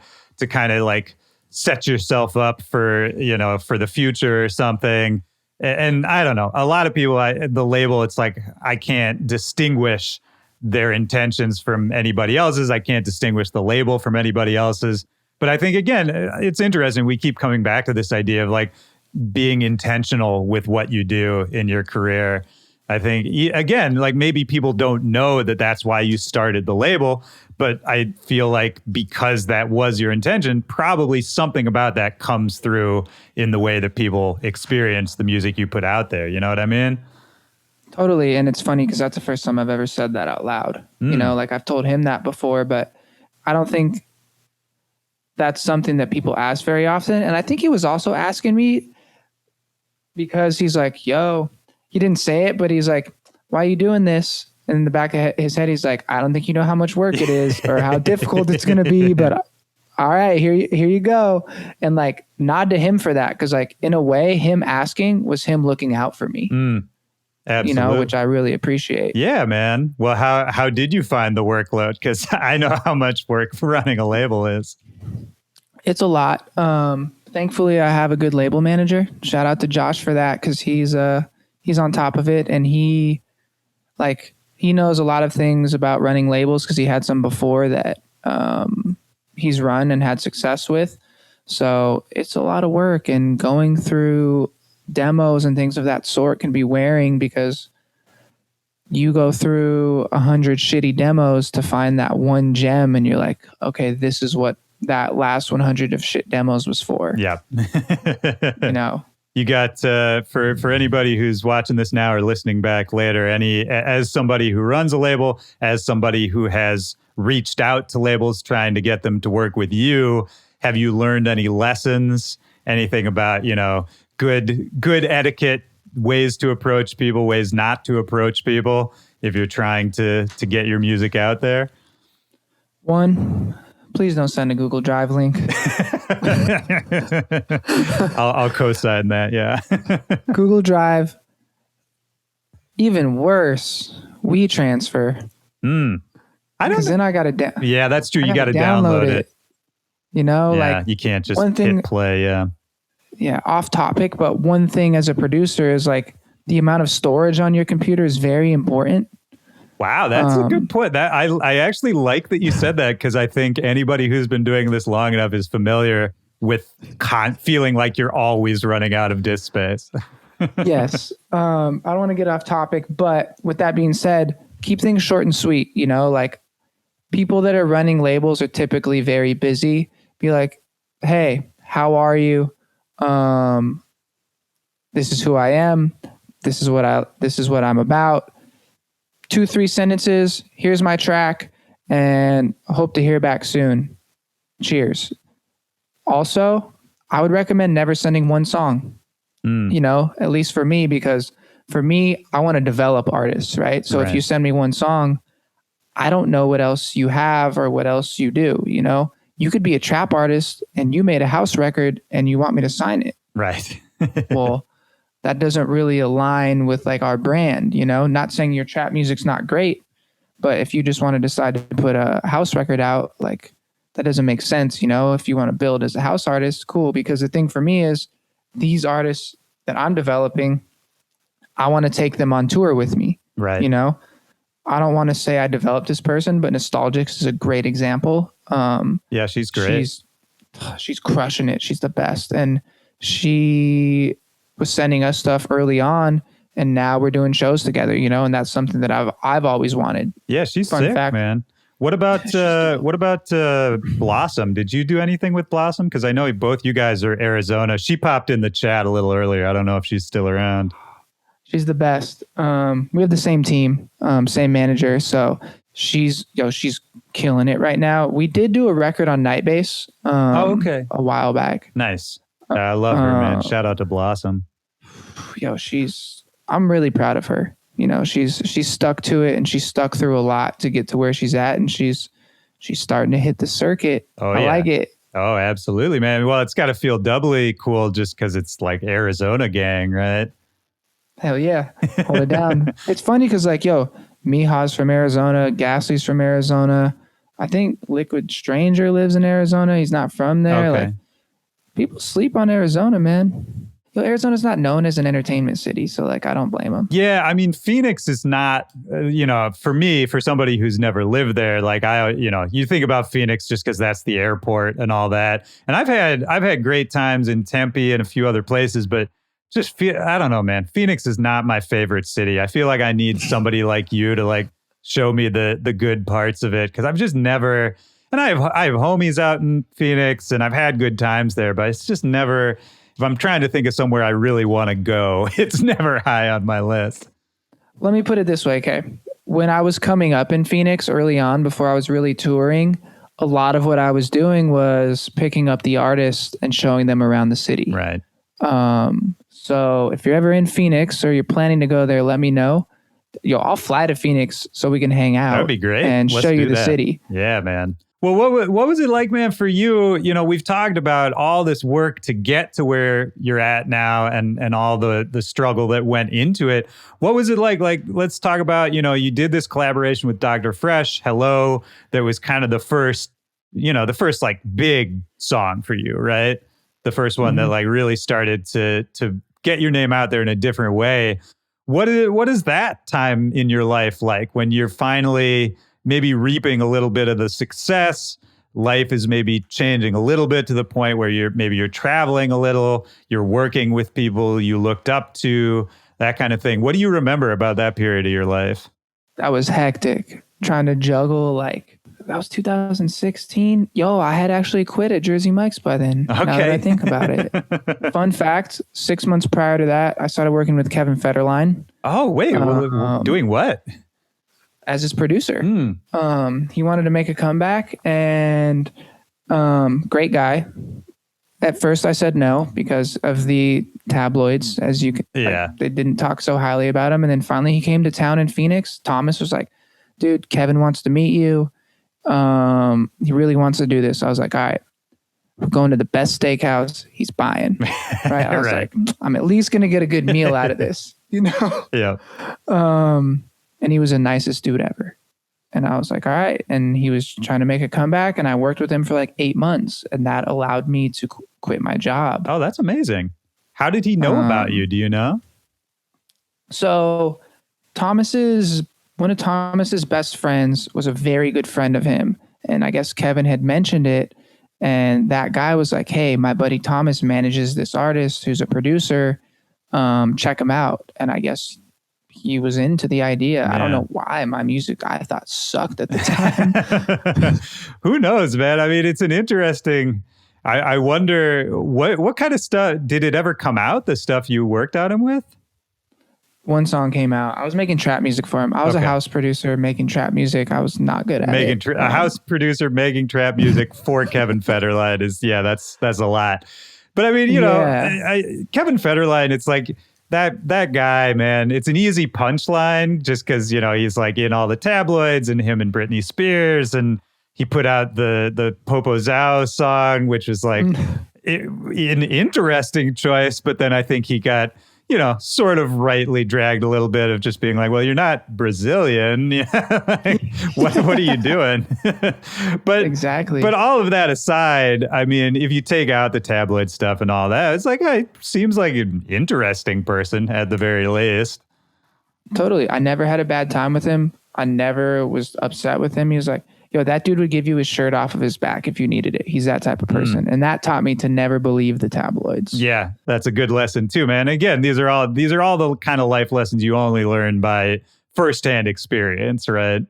kind of like set yourself up for, you know, for the future or something. And I don't know, a lot of people, the label, it's like, I can't distinguish their intentions from anybody else's. I can't distinguish the label from anybody else's. But I think, again, it's interesting. We keep coming back to this idea of like being intentional with what you do in your career. I think, again, like maybe people don't know that that's why you started the label, but I feel like because that was your intention, probably something about that comes through in the way that people experience the music you put out there. You know what I mean? Totally. And it's funny because that's the first time I've ever said that out loud. You know, like I've told him that before, but I don't think that's something that people ask very often. And I think he was also asking me because he's like, yo, he didn't say it, but he's like, why are you doing this? And in the back of his head, he's like, I don't think you know how much work it is or how difficult it's going to be, but all right, here you go. And like nod to him for that. Cause like in a way, him asking was him looking out for me, absolutely. You know, which I really appreciate. Yeah, man. Well, how did you find the workload? Cause I know how much work running a label is. It's a lot. Thankfully I have a good label manager. Shout out to Josh for that. Cause he's on top of it and he knows a lot of things about running labels because he had some before that he's run and had success with. So it's a lot of work, and going through demos and things of that sort can be wearing because you go through 100 shitty demos to find that one gem and you're like, okay, this is what that last 100 of shit demos was for. Yeah. You know? You got, for anybody who's watching this now or listening back later, as somebody who runs a label, as somebody who has reached out to labels trying to get them to work with you, have you learned any lessons, anything about, you know, good etiquette, ways to approach people, ways not to approach people if you're trying to get your music out there? One, please don't send a Google Drive link. I'll co-sign that. Yeah. Google Drive. Even worse, WeTransfer. I don't. Then I got to. Yeah, that's true. You got to download it. You know, yeah, like you can't just hit play. Yeah. Yeah. Off topic, but one thing as a producer is like the amount of storage on your computer is very important. Wow, that's a good point. That I actually like that you said that because I think anybody who's been doing this long enough is familiar with feeling like you're always running out of disk space. Yes. I don't want to get off topic, but with that being said, keep things short and sweet. You know, like people that are running labels are typically very busy. Be like, hey, how are you? This is who I am. This is what I'm about. 2-3 sentences. Here's my track and hope to hear back soon. Cheers. Also, I would recommend never sending one song, you know, at least for me, because for me, I want to develop artists, right? So if you send me one song, I don't know what else you have or what else you do, you know? You could be a trap artist and you made a house record and you want me to sign it. Right. Well, that doesn't really align with like our brand, you know, not saying your trap music's not great, but if you just want to decide to put a house record out, like that doesn't make sense. You know, if you want to build as a house artist, cool. Because the thing for me is these artists that I'm developing, I want to take them on tour with me. Right. You know, I don't want to say I developed this person, but Nostalgics is a great example. Yeah, she's great. She's crushing it. She's the best. And she was sending us stuff early on, and now we're doing shows together, you know, and that's something that I've always wanted. Yeah, she's sick, man. What about Blossom? Did you do anything with Blossom? Because I know both you guys are Arizona. She popped in the chat a little earlier. I don't know if she's still around. She's the best. We have the same team, same manager. So she's killing it right now. We did do a record on Nightbase a while back. Nice. I love her, man. Shout out to Blossom. I'm really proud of her. You know, she's stuck to it, and she's stuck through a lot to get to where she's at, and she's starting to hit the circuit. I like it. Oh, absolutely, man. Well, it's got to feel doubly cool just because it's like Arizona gang, right? Hell yeah. Hold it down. It's funny because like, Miha's from Arizona, Ghastly's from Arizona. I think Liquid Stranger lives in Arizona. He's not from there. Okay. Like, people sleep on Arizona, man. Arizona's not known as an entertainment city, so like I don't blame them. Yeah, I mean Phoenix is not, for me, for somebody who's never lived there, like you think about Phoenix just because that's the airport and all that. And I've had great times in Tempe and a few other places, but I don't know, man. Phoenix is not my favorite city. I feel like I need somebody like you to like show me the good parts of it because I've just never. And I have homies out in Phoenix, and I've had good times there, but it's just never. If I'm trying to think of somewhere I really want to go, it's never high on my list. Let me put it this way, okay? When I was coming up in Phoenix early on, before I was really touring, a lot of what I was doing was picking up the artists and showing them around the city. Right. So if you're ever in Phoenix or you're planning to go there, let me know. I'll fly to Phoenix so we can hang out. That would be great. And show you the city. Yeah, man. Well, what was it like, man, for you? You know, we've talked about all this work to get to where you're at now and all the struggle that went into it. What was it like? Like, let's talk about, you did this collaboration with Dr. Fresh, Hello, that was kind of the first like big song for you, right? The first one that like really started to get your name out there in a different way. What is that time in your life like when you're finally maybe reaping a little bit of the success? Life is maybe changing a little bit to the point where you're traveling a little, you're working with people you looked up to, that kind of thing. What do you remember about that period of your life? That was hectic. Trying to juggle, that was 2016. I had actually quit at Jersey Mike's by then. Okay. Now that I think about it. Fun fact, 6 months prior to that, I started working with Kevin Federline. Oh, wait. Doing what? As his producer. He wanted to make a comeback, and great guy. At first I said no because of the tabloids, as you can. Yeah. They didn't talk so highly about him. And then finally he came to town in Phoenix. Thomas was like, dude, Kevin wants to meet you. He really wants to do this. I was like, all right, we're going to the best steakhouse. He's buying. Right. I was like, I'm at least going to get a good meal out of this, Yeah. And he was the nicest dude ever. And I was like, all right. And he was trying to make a comeback, and I worked with him for like 8 months, and that allowed me to quit my job. Oh, that's amazing. How did he know about you? Do you know? So one of Thomas's best friends was a very good friend of him. And I guess Kevin had mentioned it. And that guy was like, hey, my buddy Thomas manages this artist who's a producer. Check him out. And I guess he was into the idea. Yeah. I don't know why my music I thought sucked at the time. Who knows, man? I mean, it's an interesting. I wonder what kind of stuff did it ever come out? The stuff you worked on him with? One song came out. I was making trap music for him. I was a house producer making trap music. I was not good at it. A house producer making trap music for Kevin Federline is that's a lot. But I mean, Kevin Federline, it's like that guy, man. It's an easy punchline just because he's like in all the tabloids, and him and Britney Spears, and he put out the Popo Zao song, which was like an interesting choice, but then I think he got, sort of rightly dragged a little bit of just being like, well, you're not Brazilian. Like, what are you doing? But exactly. But all of that aside, I mean, if you take out the tabloid stuff and all that, it's like, seems like an interesting person at the very least. Totally. I never had a bad time with him. I never was upset with him. He was like, yo, that dude would give you his shirt off of his back if you needed it. He's that type of person. And that taught me to never believe the tabloids. Yeah, that's a good lesson too, man. Again, these are all the kind of life lessons you only learn by firsthand experience, right?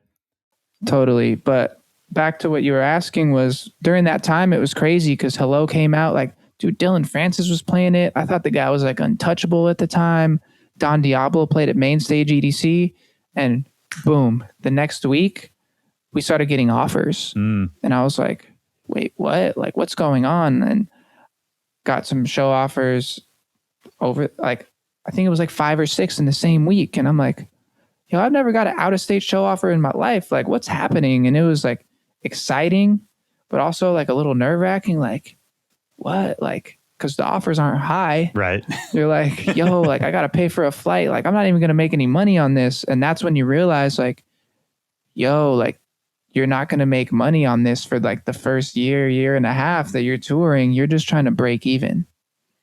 Totally. But back to what you were asking was during that time, it was crazy because Hello came out. Like, dude, Dylan Francis was playing it. I thought the guy was like untouchable at the time. Don Diablo played at Main Stage EDC, and boom, the next week we started getting offers. And I was like, wait, what? Like, what's going on? And got some show offers over, like, I think it was like 5 or 6 in the same week. And I'm like, yo, I've never got an out of state show offer in my life. Like, what's happening? And it was like exciting, but also like a little nerve wracking. Like, what? Like, because the offers aren't high. Right. You're like, yo, like, I got to pay for a flight. Like, I'm not even going to make any money on this. And that's when you realize, like, yo, like, you're not going to make money on this for like the first year and a half that you're touring. You're just trying to break even.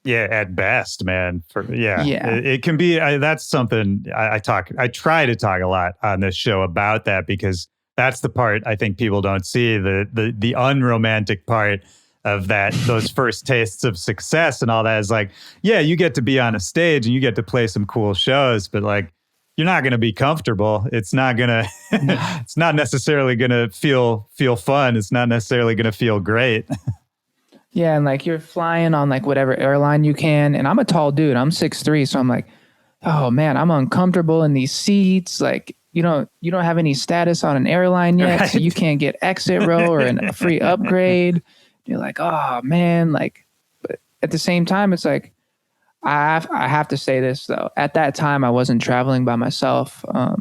Yeah, at best, man. It can be. That's something I try to talk a lot on this show about that, because that's the part I think people don't see, the unromantic part of that, those first tastes of success and all that is like, yeah, you get to be on a stage and you get to play some cool shows, but like, you're not going to be comfortable. It's not going to, it's not necessarily going to feel fun. It's not necessarily going to feel great. Yeah. And like, you're flying on like whatever airline you can. And I'm a tall dude. I'm 6'3". So I'm like, oh man, I'm uncomfortable in these seats. Like, you don't have any status on an airline yet. Right. So you can't get exit row or a free upgrade. You're like, oh man, like, but at the same time, it's like, I have to say this though. At that time, I wasn't traveling by myself. I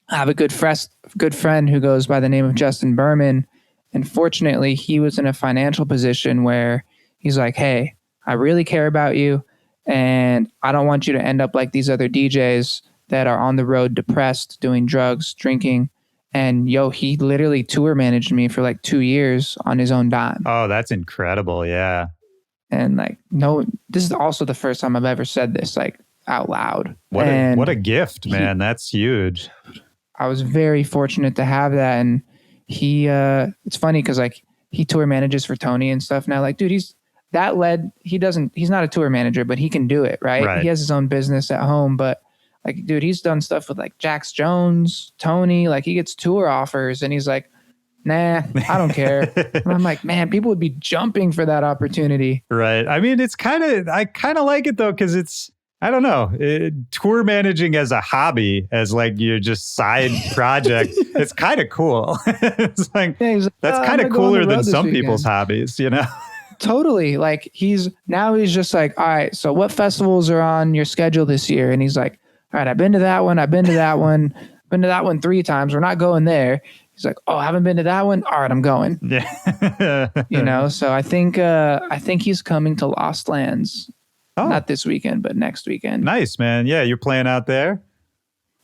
have a good friend who goes by the name of Justin Berman. And fortunately, he was in a financial position where he's like, hey, I really care about you. And I don't want you to end up like these other DJs that are on the road, depressed, doing drugs, drinking. And yo, he literally tour managed me for like 2 years on his own dime. Oh, that's incredible. Yeah. And like, no, this is also the first time I've ever said this like out loud. What a gift, man. That's huge. I was very fortunate to have that. And he, it's funny because like he tour manages for Tony and stuff now. Like, dude, he's not a tour manager, but he can do it, right? He has his own business at home, but like, dude, he's done stuff with like Jax Jones, Tony, like he gets tour offers and he's like, nah, I don't care. And I'm like, man, people would be jumping for that opportunity. Right. I mean, I kind of like it though, because it's, I don't know, tour managing as a hobby, as like your just side project, it's kind of cool. It's like, that's kind of cooler than some people's hobbies, you know? Totally. Like he's just like, all right, so what festivals are on your schedule this year? And he's like, all right, I've been to that one. Been to that one 3 times. We're not going there. He's like, oh, I haven't been to that one. All right, I'm going. Yeah. So I think he's coming to Lost Lands. Oh. Not this weekend, but next weekend. Nice, man. Yeah, you're playing out there?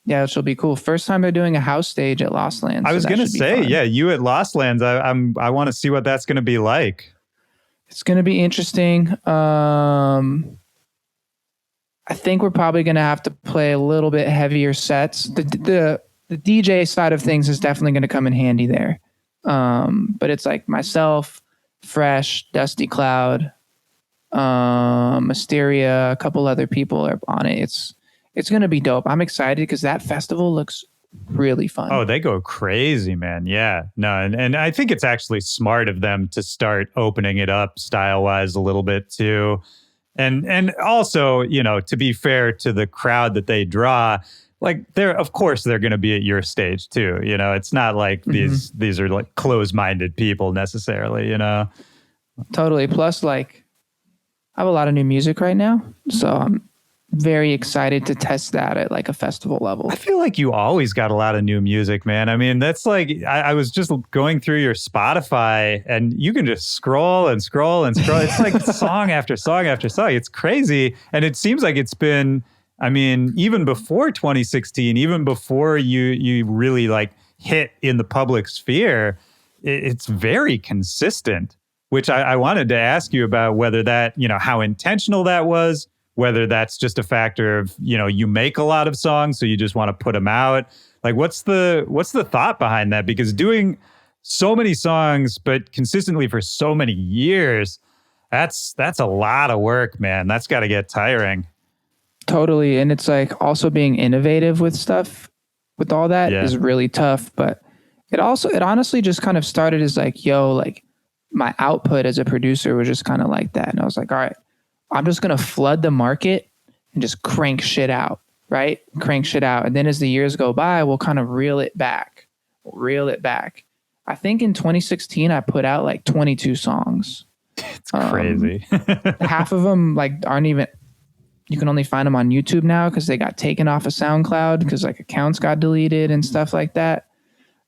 Yeah, it will be cool. First time they're doing a house stage at Lost Lands. I was going to say, yeah, you at Lost Lands. I want to see what that's going to be like. It's going to be interesting. I think we're probably going to have to play a little bit heavier sets. The DJ side of things is definitely going to come in handy there. But it's like myself, Fresh, Dusty Cloud, Mysteria, a couple other people are on it. It's going to be dope. I'm excited because that festival looks really fun. Oh, they go crazy, man. Yeah. No, and I think it's actually smart of them to start opening it up style-wise a little bit too. And also, to be fair to the crowd that they draw, like of course they're going to be at your stage too. It's not like these are like closed-minded people necessarily, Totally. Plus, like, I have a lot of new music right now, so very excited to test that at like a festival level. I feel like you always got a lot of new music, man. I mean, that's like, I was just going through your Spotify and you can just scroll and scroll and scroll. It's like song after song after song. It's crazy. And it seems like it's been, I mean, even before 2016, even before you really like hit in the public sphere, it's very consistent, which I wanted to ask you about whether that, how intentional that was, whether that's just a factor of, you make a lot of songs, so you just want to put them out. Like, what's the thought behind that? Because doing so many songs, but consistently for so many years, that's a lot of work, man. That's got to get tiring. Totally. And it's like also being innovative with stuff with all that is really tough. But it honestly just kind of started as like, like my output as a producer was just kind of like that. And I was like, all right, I'm just going to flood the market and just crank shit out, right? Crank shit out. And then as the years go by, we'll kind of reel it back. I think in 2016, I put out like 22 songs. It's crazy. Half of them like aren't even, you can only find them on YouTube now because they got taken off of SoundCloud because like accounts got deleted and stuff like that.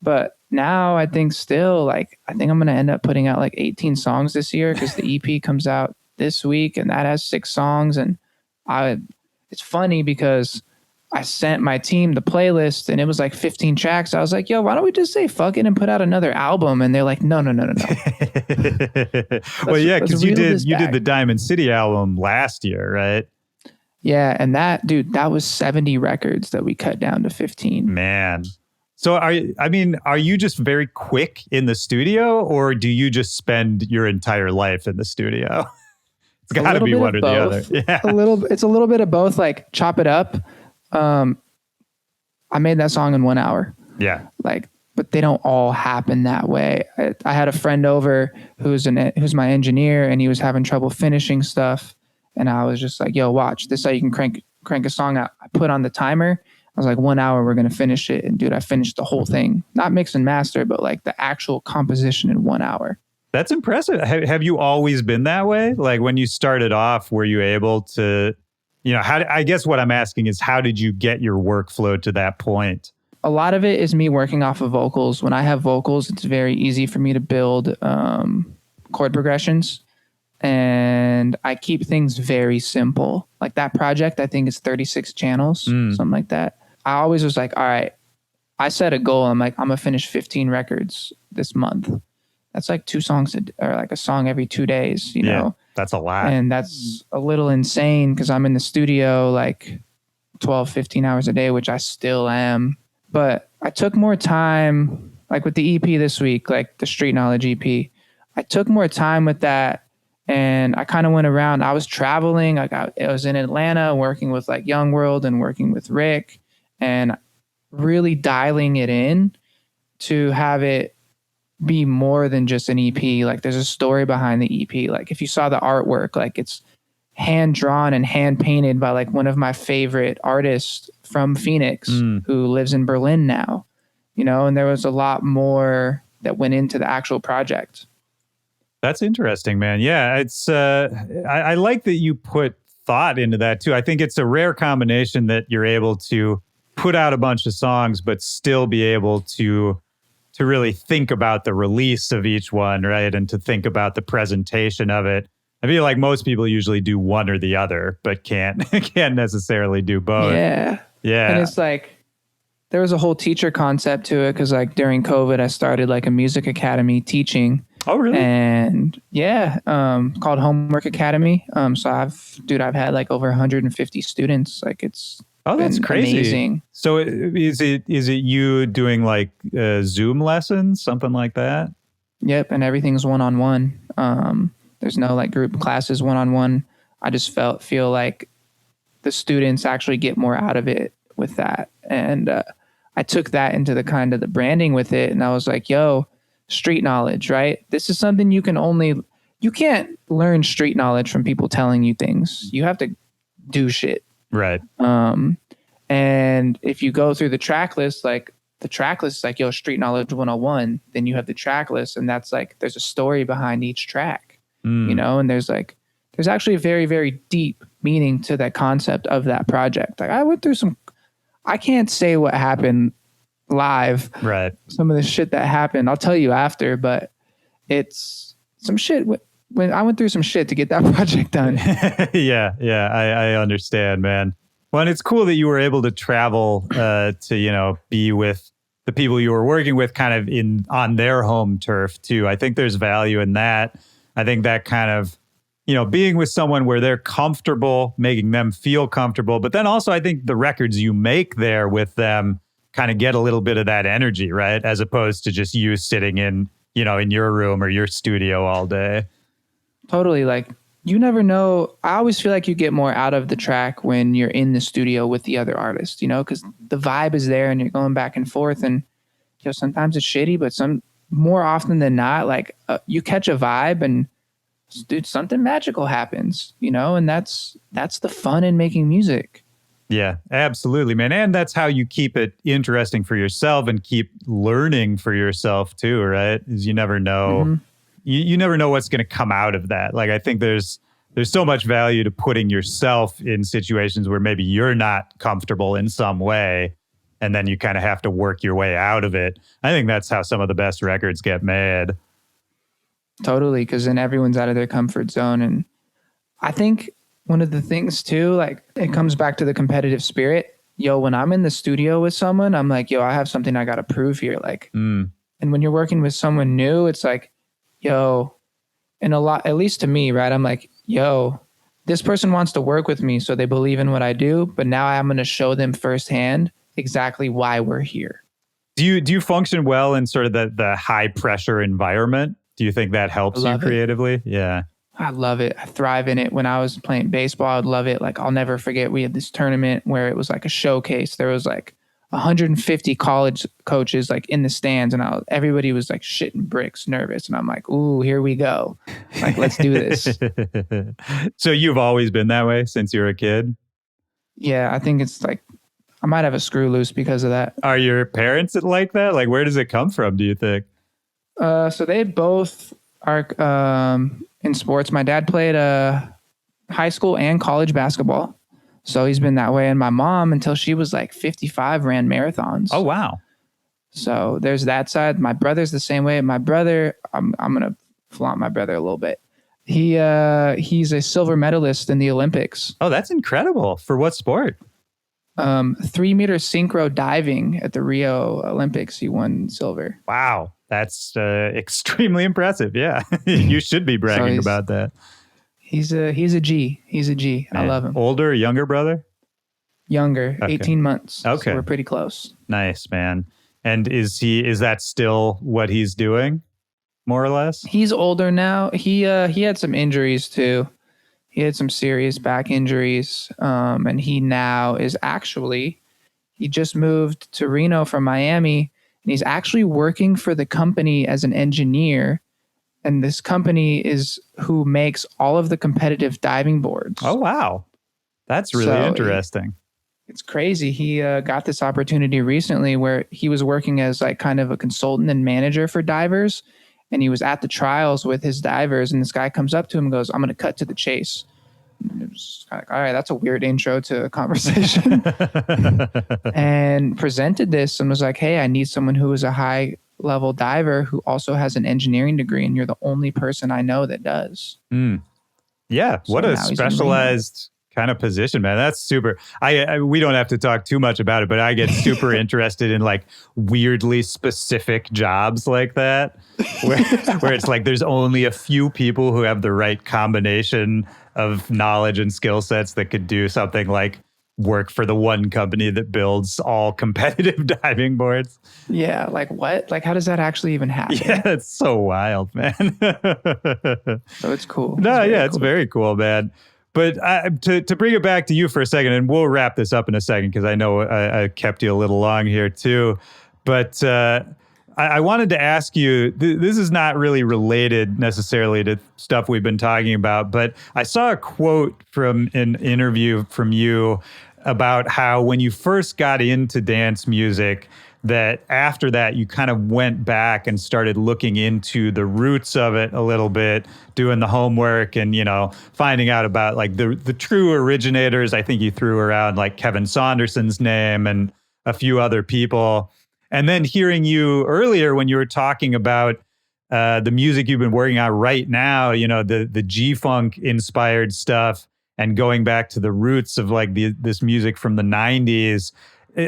But now I think still like, I think I'm going to end up putting out like 18 songs this year because the EP comes out this week and that has 6 songs. And it's funny because I sent my team the playlist and it was like 15 tracks. I was like, why don't we just say fuck it and put out another album? And they're like, no. Well, yeah, because you did the Diamond City album last year, right? Yeah. And that was 70 records that we cut down to 15. Man. So are you just very quick in the studio, or do you just spend your entire life in the studio? It's got to be one or the other. Yeah. It's a little bit of both, like chop it up. I made that song in 1 hour. Yeah. Like, but they don't all happen that way. I had a friend over who's my engineer and he was having trouble finishing stuff. And I was just like, watch, this is how you can crank a song out. I put on the timer. I was like, 1 hour, we're going to finish it. And dude, I finished the whole thing, not mix and master, but like the actual composition in 1 hour. That's impressive. Have you always been that way? Like when you started off, were you able to, I guess what I'm asking is how did you get your workflow to that point? A lot of it is me working off of vocals. When I have vocals, it's very easy for me to build chord progressions. And I keep things very simple. Like that project, I think it's 36 channels, something like that. I always was like, all right, I set a goal. I'm like, I'm going to finish 15 records this month. That's like 2 songs or like a song every 2 days, you know? That's a lot. And that's a little insane because I'm in the studio like 12, 15 hours a day, which I still am. But I took more time, like with the EP this week, like the Street Knowledge EP. I took more time with that. And I kind of went around. I was traveling. I was in Atlanta working with like Young World and working with Rick and really dialing it in to have it be more than just an EP. Like there's a story behind the EP. Like if you saw the artwork, like it's hand drawn and hand painted by like one of my favorite artists from Phoenix who lives in Berlin now, and there was a lot more that went into the actual project. That's interesting, man. Yeah, it's I like that you put thought into that too. I think it's a rare combination that you're able to put out a bunch of songs, but still be able to really think about the release of each one, right? And to think about the presentation of it. I feel like most people usually do one or the other, but can't necessarily do both. Yeah. And it's like there was a whole teacher concept to it because like during COVID, I started like a music academy teaching. Oh, really? And called Homework Academy. So I've had like over 150 students. Like it's that's crazy. Amazing. So is it you doing like Zoom lessons, something like that? Yep, and everything's one-on-one. There's no like group classes one-on-one. I just feel like the students actually get more out of it with that, and I took that into the kind of the branding with it, and I was like, street knowledge, right? This is something you can't learn street knowledge from people telling you things. You have to do shit. Right. And if you go through the track list, like the track list is like, street knowledge 101, then you have the track list and that's like, there's a story behind each track, and there's like there's actually a very, very deep meaning to that concept of that project. Like I went through I can't say what happened live. Right. Some of the shit that happened, I'll tell you after, but it's some shit. When I went through some shit to get that project done. Yeah. I understand, man. Well, and it's cool that you were able to travel to, be with the people you were working with kind of on their home turf too. I think there's value in that. I think that kind of, being with someone where they're comfortable, making them feel comfortable. But then also I think the records you make there with them kind of get a little bit of that energy, right? As opposed to just you sitting in your room or your studio all day. Totally. Like, you never know. I always feel like you get more out of the track when you're in the studio with the other artist, because the vibe is there and you're going back and forth. And sometimes it's shitty, but more often than not, like you catch a vibe and dude, something magical happens, and that's the fun in making music. Yeah, absolutely, man. And that's how you keep it interesting for yourself and keep learning for yourself too, right? Is you never know. Mm-hmm. You never know what's going to come out of that. Like, I think there's so much value to putting yourself in situations where maybe you're not comfortable in some way, and then you kind of have to work your way out of it. I think that's how some of the best records get made. Totally, because then everyone's out of their comfort zone. And I think one of the things too, like it comes back to the competitive spirit. When I'm in the studio with someone, I'm like, I have something I got to prove here. Like, And when you're working with someone new, it's like, and a lot, at least to me, right? I'm like, this person wants to work with me, so they believe in what I do, but now I'm going to show them firsthand exactly why we're here. Do you function well in sort of the high pressure environment? Do you think that helps you creatively? Yeah. I love it. I thrive in it. When I was playing baseball, I would love it. Like, I'll never forget, we had this tournament where it was like a showcase. There was like 150 college coaches like in the stands, and everybody was like shitting bricks, nervous. And I'm like, ooh, here we go. Like, let's do this. So you've always been that way since you were a kid? Yeah, I think it's like, I might have a screw loose because of that. Are your parents like that? Like, where does it come from, do you think? So they both are in sports. My dad played high school and college basketball. So he's been that way. And my mom, until she was like 55, ran marathons. Oh, wow. So there's that side. My brother's the same way. My brother, I'm going to flaunt my brother a little bit. He's a silver medalist in the Olympics. Oh, that's incredible. For what sport? 3-meter synchro diving at the Rio Olympics. He won silver. Wow. That's extremely impressive. Yeah. You should be bragging about that. He's a G. He's a G. Man. I love him. Older, younger brother? Younger, okay. 18 months. Okay. So we're pretty close. Nice, man. And is that still what he's doing, more or less? He's older now. He had some injuries too. He had some serious back injuries. And he now is he just moved to Reno from Miami, and he's actually working for the company as an engineer. And this company is who makes all of the competitive diving boards. Oh, wow. That's really interesting. It's crazy. He got this opportunity recently where he was working as like kind of a consultant and manager for divers. And he was at the trials with his divers. And this guy comes up to him and goes, I'm going to cut to the chase. And it was kind of like, all right, that's a weird intro to a conversation. And presented this and was like, hey, I need someone who is a high level diver who also has an engineering degree, and you're the only person I know that does. Yeah, so what a specialized kind of position, man. That's super. We don't have to talk too much about it, but I get super interested in like weirdly specific jobs like that, where it's like there's only a few people who have the right combination of knowledge and skill sets that could do something like work for the one company that builds all competitive diving boards. Yeah, like what? Like, how does that actually even happen? Yeah, it's so wild, man. So it's cool. No, it's very cool, man. But to bring it back to you for a second, and we'll wrap this up in a second because I know I kept you a little long here too. But I wanted to ask you, this is not really related necessarily to stuff we've been talking about, but I saw a quote from an interview from you about how when you first got into dance music, that after that, you kind of went back and started looking into the roots of it a little bit, doing the homework and, finding out about like the true originators. I think you threw around like Kevin Saunderson's name and a few other people. And then hearing you earlier when you were talking about the music you've been working on right now, the G-Funk inspired stuff and going back to the roots of like this music from the 90s.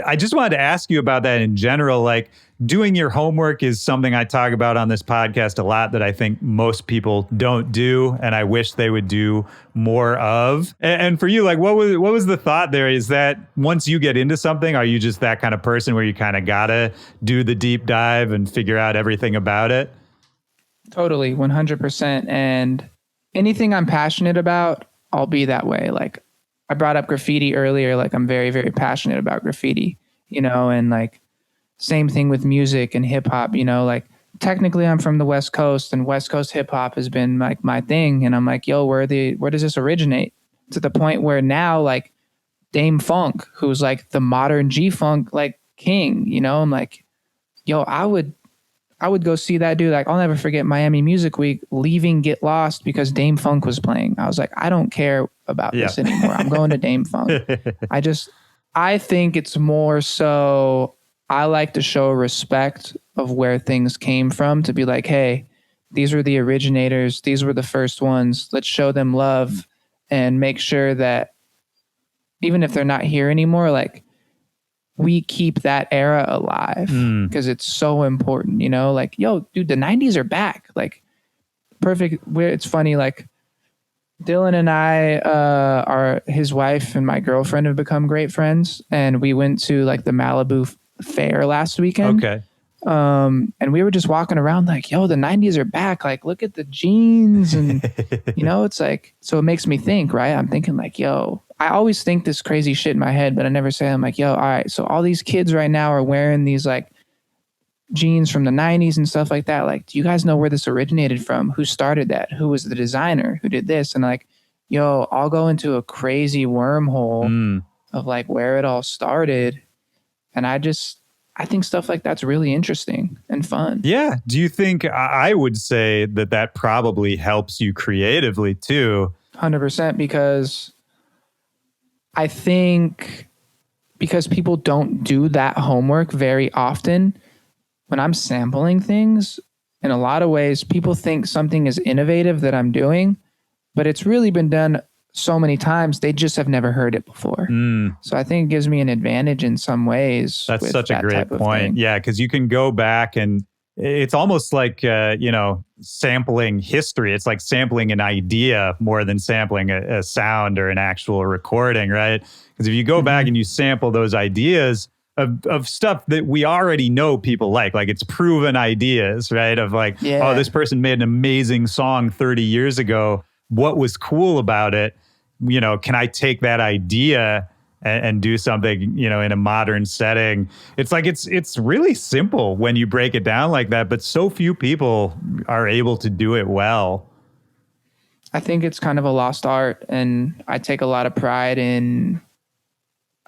I just wanted to ask you about that in general. Like, doing your homework is something I talk about on this podcast a lot that I think most people don't do, and I wish they would do more of. And for you, like, what was the thought there? Is that once you get into something, are you just that kind of person where you kind of gotta do the deep dive and figure out everything about it? Totally, 100%. And anything I'm passionate about, I'll be that way. Like, I brought up graffiti earlier. Like, I'm very, very passionate about graffiti, and like same thing with music and hip hop, like technically I'm from the West Coast and West Coast hip hop has been like my thing. And I'm like, yo, where does this originate? To the point where now like Dame Funk, who's like the modern G-Funk like king, I'm like, yo, I would go see that dude. Like, I'll never forget Miami Music Week, leaving Get Lost because Dame Funk was playing. I was like, I don't care about this anymore. I'm going to Dame Funk. I think it's more so I like to show respect of where things came from, to be like, hey, these were the originators. These were the first ones. Let's show them love and make sure that even if they're not here anymore, like, we keep that era alive because it's so important, like, yo, dude, the 90s are back. Like, perfect. It's funny. Like, Dylan and I, his wife and my girlfriend have become great friends. And we went to like the Malibu fair last weekend. Okay. And we were just walking around like, yo, the 90s are back. Like, look at the jeans. And, it's like, so it makes me think, right? I'm thinking like, yo, I always think this crazy shit in my head, but I never say, I'm like, yo, all right. So all these kids right now are wearing these like jeans from the 90s and stuff like that. Like, do you guys know where this originated from? Who started that? Who was the designer? Who did this? And like, yo, I'll go into a crazy wormhole of like where it all started. And I think stuff like that's really interesting and fun. Yeah. Do you think, I would say that probably helps you creatively too? 100%, because I think because people don't do that homework very often, when I'm sampling things, in a lot of ways, people think something is innovative that I'm doing, but it's really been done so many times, they just have never heard it before. So I think it gives me an advantage in some ways. That's such a great point. Yeah, because you can go back and it's almost like, sampling history. It's like sampling an idea more than sampling a sound or an actual recording, right? Because if you go back and you sample those ideas of stuff that we already know people like it's proven ideas, right? Of like, oh, this person made an amazing song 30 years ago. What was cool about it? Can I take that idea and do something, in a modern setting? It's like, it's really simple when you break it down like that, but so few people are able to do it well. I think it's kind of a lost art, and I take a lot of pride in,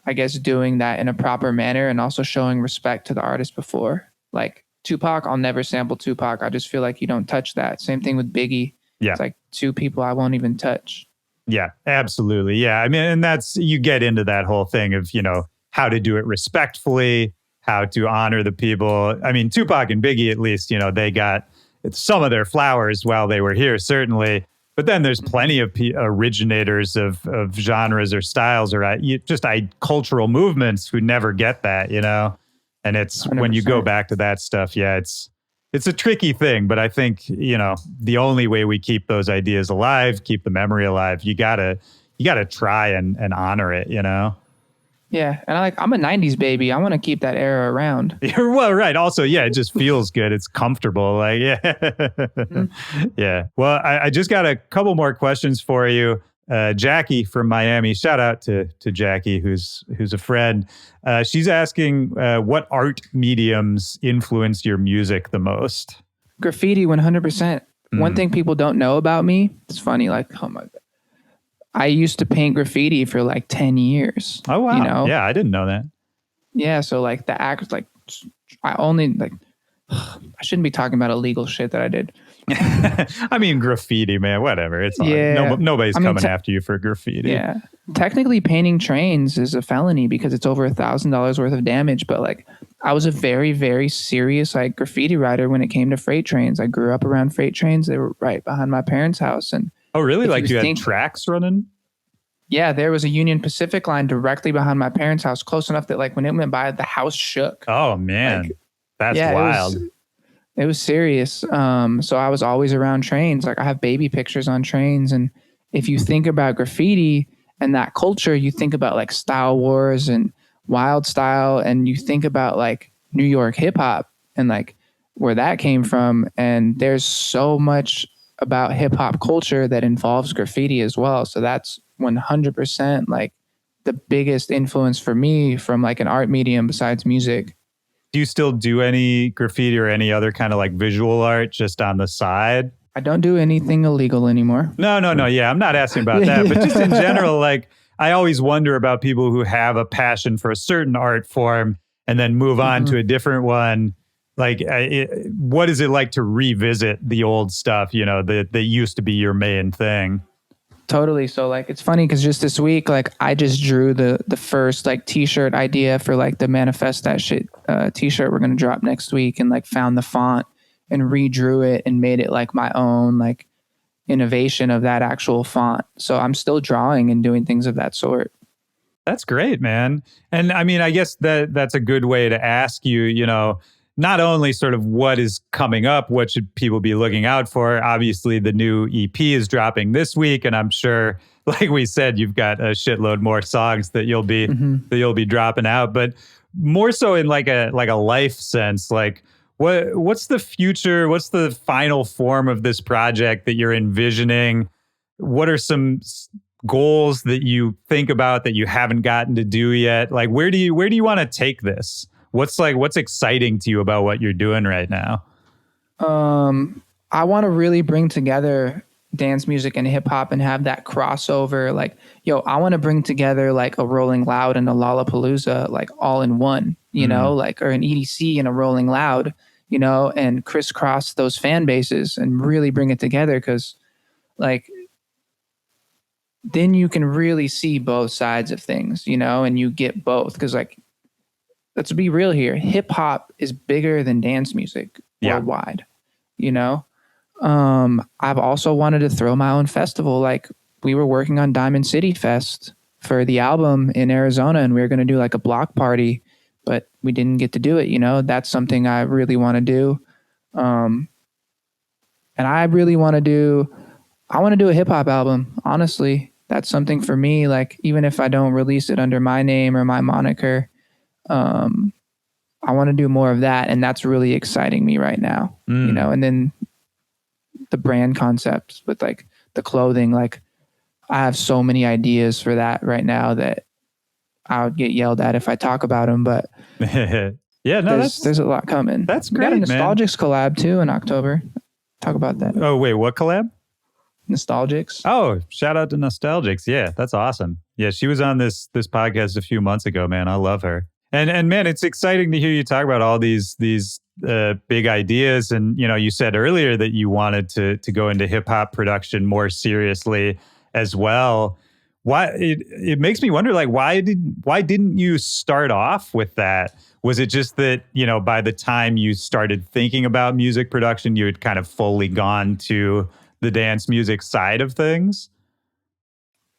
I guess, doing that in a proper manner and also showing respect to the artist before. Like Tupac, I'll never sample Tupac. I just feel like you don't touch that. Same thing with Biggie. Yeah. It's like two people I won't even touch. Yeah, absolutely. Yeah. I mean, and you get into that whole thing of, how to do it respectfully, how to honor the people. I mean, Tupac and Biggie, at least, they got some of their flowers while they were here, certainly. But then there's plenty of originators of genres or styles or just cultural movements who never get that, And it's 100%. When you go back to that stuff, it's a tricky thing, but I think, the only way we keep those ideas alive, keep the memory alive, you gotta try and honor it, Yeah. And I'm a 90s baby. I want to keep that era around. You're well, right. Also, it just feels good. It's comfortable. Like, yeah. Well, I just got a couple more questions for you. Jackie from Miami, shout out to Jackie, who's a friend. She's asking, what art mediums influence your music the most? Graffiti, 100%. One thing people don't know about me, it's funny, like, oh my God. I used to paint graffiti for like 10 years. Oh, wow. Yeah, I didn't know that. Yeah, so like the act, like I only like, I shouldn't be talking about illegal shit that I did. I mean, graffiti, man, whatever. It's all, nobody's coming after you for graffiti. Yeah. Technically, painting trains is a felony because it's over $1,000 worth of damage. But like, I was a very, very serious like graffiti writer when it came to freight trains. I grew up around freight trains. They were right behind my parents' house. And oh, really? Like you had tracks running? Yeah, there was a Union Pacific line directly behind my parents' house, close enough that like when it went by, the house shook. Oh man, like, that's wild. It was serious. So I was always around trains. Like I have baby pictures on trains. And if you think about graffiti and that culture, you think about like Style Wars and Wild Style, and you think about like New York hip hop and like where that came from. And there's so much about hip hop culture that involves graffiti as well. So that's 100% like the biggest influence for me from like an art medium besides music. Do you still do any graffiti or any other kind of like visual art just on the side? I don't do anything illegal anymore. No. Yeah, I'm not asking about that. But just in general, like I always wonder about people who have a passion for a certain art form and then move on to a different one. Like, what is it like to revisit the old stuff, you know, that used to be your main thing? Totally. So like, it's funny because just this week, like I just drew the first like t-shirt idea for like the Manifest That Shit t-shirt we're going to drop next week, and like found the font and redrew it and made it like my own like innovation of that actual font. So I'm still drawing and doing things of that sort. That's great, man. And I mean, I guess that's a good way to ask you, you know, not only sort of what is coming up, what should people be looking out for? Obviously, the new EP is dropping this week, and I'm sure, like we said, you've got a shitload more songs that you'll be dropping out. But more so in like a life sense, like what's the future? What's the final form of this project that you're envisioning? What are some goals that you think about that you haven't gotten to do yet? Like, where do you want to take this? What's exciting to you about what you're doing right now? I want to really bring together dance music and hip hop and have that crossover. Like, I want to bring together like a Rolling Loud and a Lollapalooza, like all in one, you know, like, or an EDC and a Rolling Loud, you know, and crisscross those fan bases and really bring it together. 'Cause like, then you can really see both sides of things, you know, and you get both. 'Cause like, let's be real here. Hip hop is bigger than dance music worldwide, you know? I've also wanted to throw my own festival. Like we were working on Diamond City Fest for the album in Arizona, and we were going to do like a block party, but we didn't get to do it. You know, that's something I really want to do. And I really want to do a hip hop album. Honestly, that's something for me. Like, even if I don't release it under my name or my moniker, I want to do more of that. And that's really exciting me right now, you know, and then the brand concepts with like the clothing, like I have so many ideas for that right now that I would get yelled at if I talk about them, but there's a lot coming. That's great. We got a Nostalgics collab too in October. Talk about that. Oh wait, what collab? Nostalgics. Oh, shout out to Nostalgics. Yeah, that's awesome. Yeah, she was on this podcast a few months ago, man. I love her. And man, it's exciting to hear you talk about all these big ideas. And, you know, you said earlier that you wanted to go into hip hop production more seriously as well. Why it makes me wonder, like, why didn't you start off with that? Was it just that, you know, by the time you started thinking about music production, you had kind of fully gone to the dance music side of things?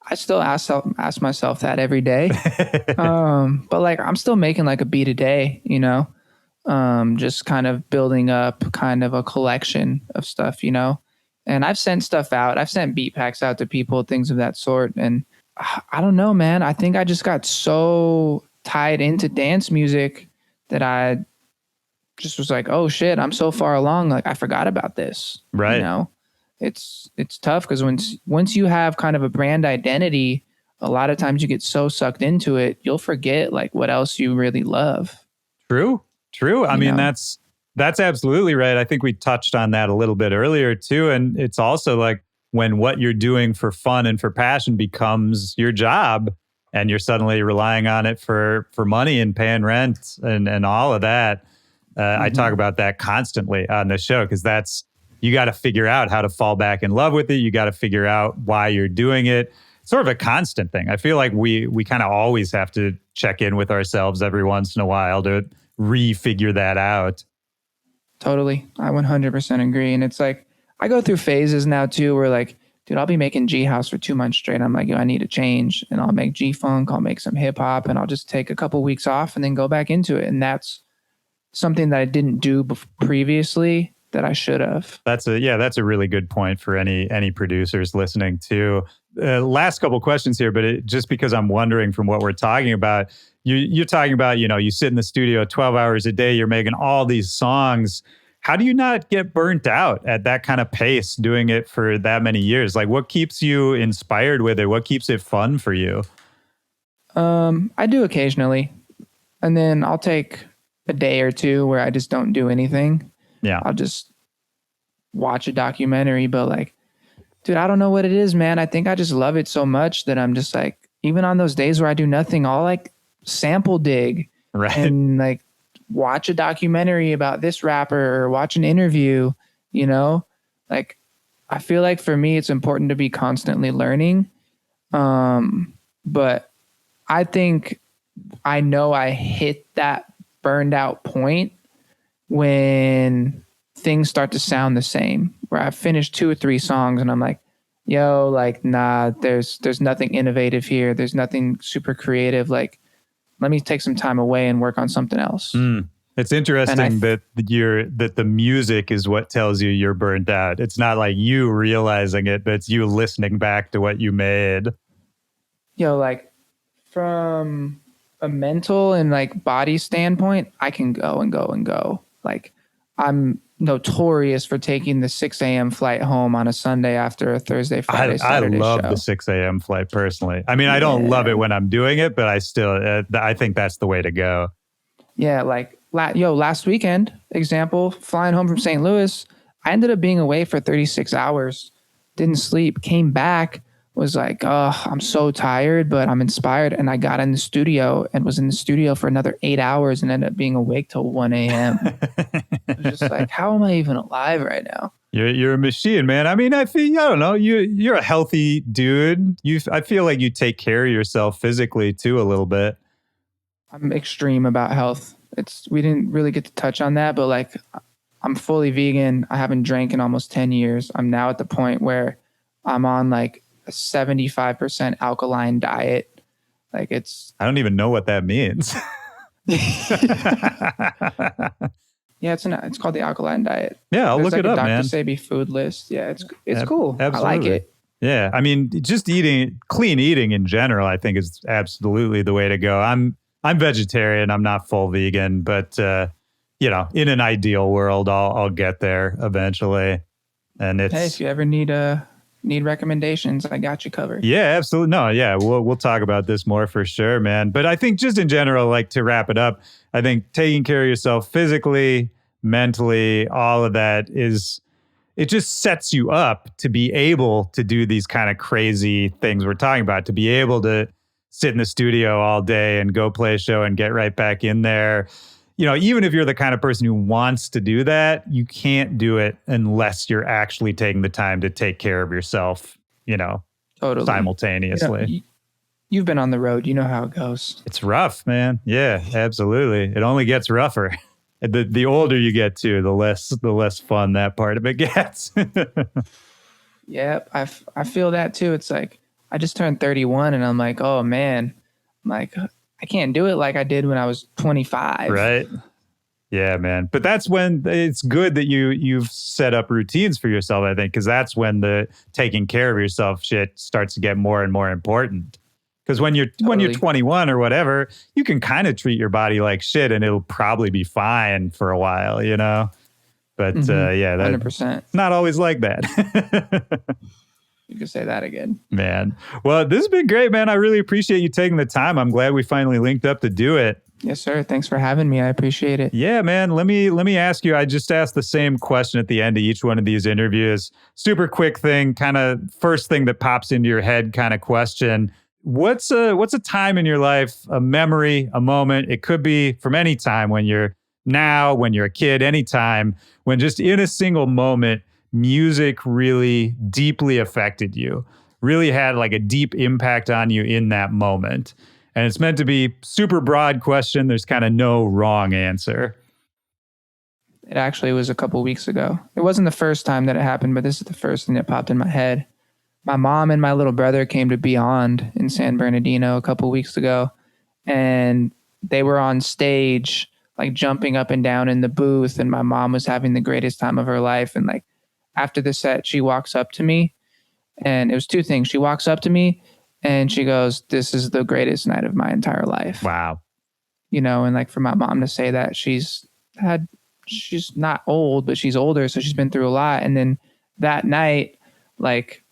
I still ask myself that every day. But like, I'm still making like a beat a day, you know, just kind of building up kind of a collection of stuff, you know, and I've sent stuff out. I've sent beat packs out to people, things of that sort. And I don't know, man, I think I just got so tied into dance music that I just was like, oh shit, I'm so far along. Like I forgot about this, right? You know? It's tough because once you have kind of a brand identity, a lot of times you get so sucked into it, you'll forget like what else you really love. True. I mean, that's absolutely right. I think we touched on that a little bit earlier too. And it's also like when what you're doing for fun and for passion becomes your job and you're suddenly relying on it for money and paying rent and all of that. I talk about that constantly on the show because you got to figure out how to fall back in love with it. You got to figure out why you're doing it. It's sort of a constant thing. I feel like we kind of always have to check in with ourselves every once in a while to refigure that out. Totally. I 100% agree. And it's like, I go through phases now too, where like, dude, I'll be making G house for 2 months straight. I'm like, yo, I need to change, and I'll make G funk. I'll make some hip hop, and I'll just take a couple weeks off and then go back into it. And that's something that I didn't do previously that I should have. That's a really good point for any producers listening too. Last couple questions here, but just because I'm wondering from what we're talking about, you're talking about, you sit in the studio 12 hours a day, you're making all these songs. How do you not get burnt out at that kind of pace doing it for that many years? Like, what keeps you inspired with it? What keeps it fun for you? I do occasionally. And then I'll take a day or two where I just don't do anything. Yeah. I'll just watch a documentary, but like, dude, I don't know what it is, man. I think I just love it so much that I'm just like, even on those days where I do nothing, I'll like sample dig and like watch a documentary about this rapper or watch an interview, like I feel like for me, it's important to be constantly learning. But I think I know I hit that burned out point when things start to sound the same, where I've finished 2 or 3 songs and I'm like, yo, like, nah, there's nothing innovative here. There's nothing super creative. Like, let me take some time away and work on something else. It's interesting that the music is what tells you you're burnt out. It's not like you realizing it, but it's you listening back to what you made. Like from a mental and like body standpoint, I can go and go and go. Like I'm notorious for taking the 6 a.m. flight home on a Sunday after a Thursday, Friday, Saturday I love show. the 6 a.m. flight personally. I mean, I don't love it when I'm doing it, but I still, I think that's the way to go. Yeah. Like, last weekend, example, flying home from St. Louis, I ended up being away for 36 hours, didn't sleep, came back, was like, oh, I'm so tired, but I'm inspired. And I got in the studio and was in the studio for another 8 hours and ended up being awake till 1 a.m. It was just like, how am I even alive right now? You're a machine, man. I mean, I don't know. You're a healthy dude. I feel like you take care of yourself physically too a little bit. I'm extreme about health. We didn't really get to touch on that, but like I'm fully vegan. I haven't drank in almost 10 years. I'm now at the point where I'm on like a 75% alkaline diet. Like I don't even know what that means. Yeah, it's called the alkaline diet. Yeah, I'll look it up, man. Dr. Sebi food list. Yeah, it's cool. Absolutely. I like it. Yeah, I mean, just clean eating in general, I think is absolutely the way to go. I'm vegetarian. I'm not full vegan, but in an ideal world, I'll get there eventually. And if you ever need recommendations, I got you covered. Yeah, absolutely. No, yeah, we'll talk about this more for sure, man. But I think just in general, like to wrap it up, I think taking care of yourself physically, mentally, all of that it just sets you up to be able to do these kind of crazy things we're talking about, to be able to sit in the studio all day and go play a show and get right back in there. Even if you're the kind of person who wants to do that, you can't do it unless you're actually taking the time to take care of yourself, totally. Simultaneously. You've been on the road. You know how it goes. It's rough, man. Yeah, absolutely. It only gets rougher. The older you get too, the less fun that part of it gets. Yep, I feel that too. It's like I just turned 31 and I'm like, oh man, I'm like, I can't do it like I did when I was 25. Right. Yeah, man. But that's when it's good that you've set up routines for yourself, I think, because that's when the taking care of yourself shit starts to get more and more important. Because when you're 21 or whatever, you can kind of treat your body like shit and it'll probably be fine for a while, But yeah, 100%. Not always like that. You can say that again. Man. Well, this has been great, man. I really appreciate you taking the time. I'm glad we finally linked up to do it. Yes, sir. Thanks for having me. I appreciate it. Yeah, man. Let me ask you. I just asked the same question at the end of each one of these interviews. Super quick thing, kind of first thing that pops into your head kind of question. What's a time in your life, a memory, a moment? It could be from any time when you're now, when you're a kid, anytime, when just in a single moment, music really deeply affected you, really had like a deep impact on you in that moment? And it's meant to be super broad question. There's kind of no wrong answer. It actually was a couple weeks ago. It wasn't the first time that it happened, but this is the first thing that popped in my head. My mom and my little brother came to Beyond in San Bernardino a couple weeks ago, and they were on stage, like jumping up and down in the booth, and my mom was having the greatest time of her life. And like after the set, she walks up to me, and it was two things. She walks up to me and she goes, "This is the greatest night of my entire life." Wow. You know, and like for my mom to say that, she's not old, but she's older, so she's been through a lot. And then that night, like,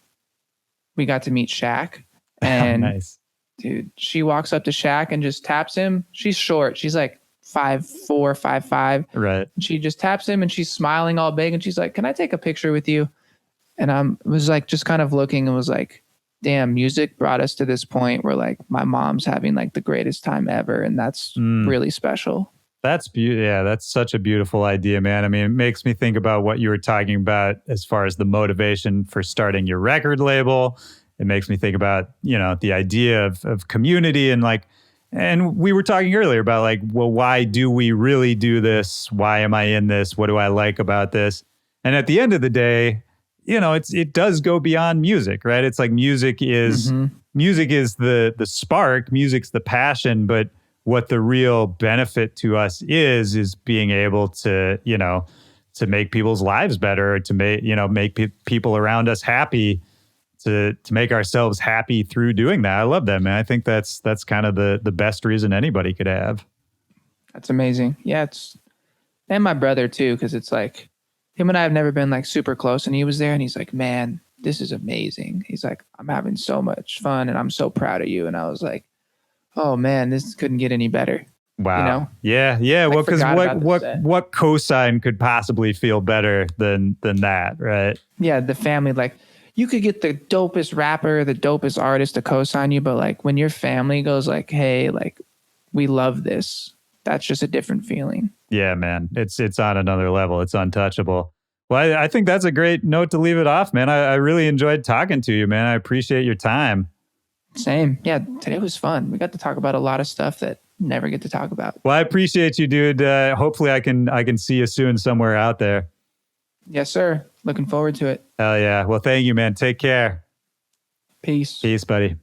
we got to meet Shaq, and nice. Dude, she walks up to Shaq and just taps him. She's short. She's like 5'4", 5'5". Right. And she just taps him and she's smiling all big. And she's like, "Can I take a picture with you?" And I was like, just kind of looking and was like, damn, music brought us to this point where like my mom's having like the greatest time ever. And that's really special. That's beautiful. Yeah, that's such a beautiful idea, man. I mean, it makes me think about what you were talking about as far as the motivation for starting your record label. It makes me think about, you know, the idea of community and like, and we were talking earlier about like, well, why do we really do this? Why am I in this? What do I like about this? And at the end of the day, you know, it does go beyond music, right? It's like music is the spark, music's the passion, but what the real benefit to us is being able to, you know, to make people's lives better, to make people around us happy, to make ourselves happy through doing that. I love that, man. I think that's kind of the best reason anybody could have. That's amazing. Yeah, and my brother too, because it's like him and I have never been like super close, and he was there and he's like, "Man, this is amazing." He's like, "I'm having so much fun and I'm so proud of you." And I was like, "Oh man, this couldn't get any better." Wow. You know? Yeah. Well, because what cosign could possibly feel better than that, right? Yeah, the family, like, you could get the dopest rapper, the dopest artist to co-sign you, but like when your family goes like, "Hey, like, we love this," that's just a different feeling. Yeah, man. It's on another level. It's untouchable. Well, I think that's a great note to leave it off, man. I really enjoyed talking to you, man. I appreciate your time. Same. Yeah, today was fun. We got to talk about a lot of stuff that never get to talk about. Well, I appreciate you, dude. Hopefully I can see you soon somewhere out there. Yes, sir. Looking forward to it. Hell yeah. Well, thank you, man. Take care. Peace. Peace, buddy.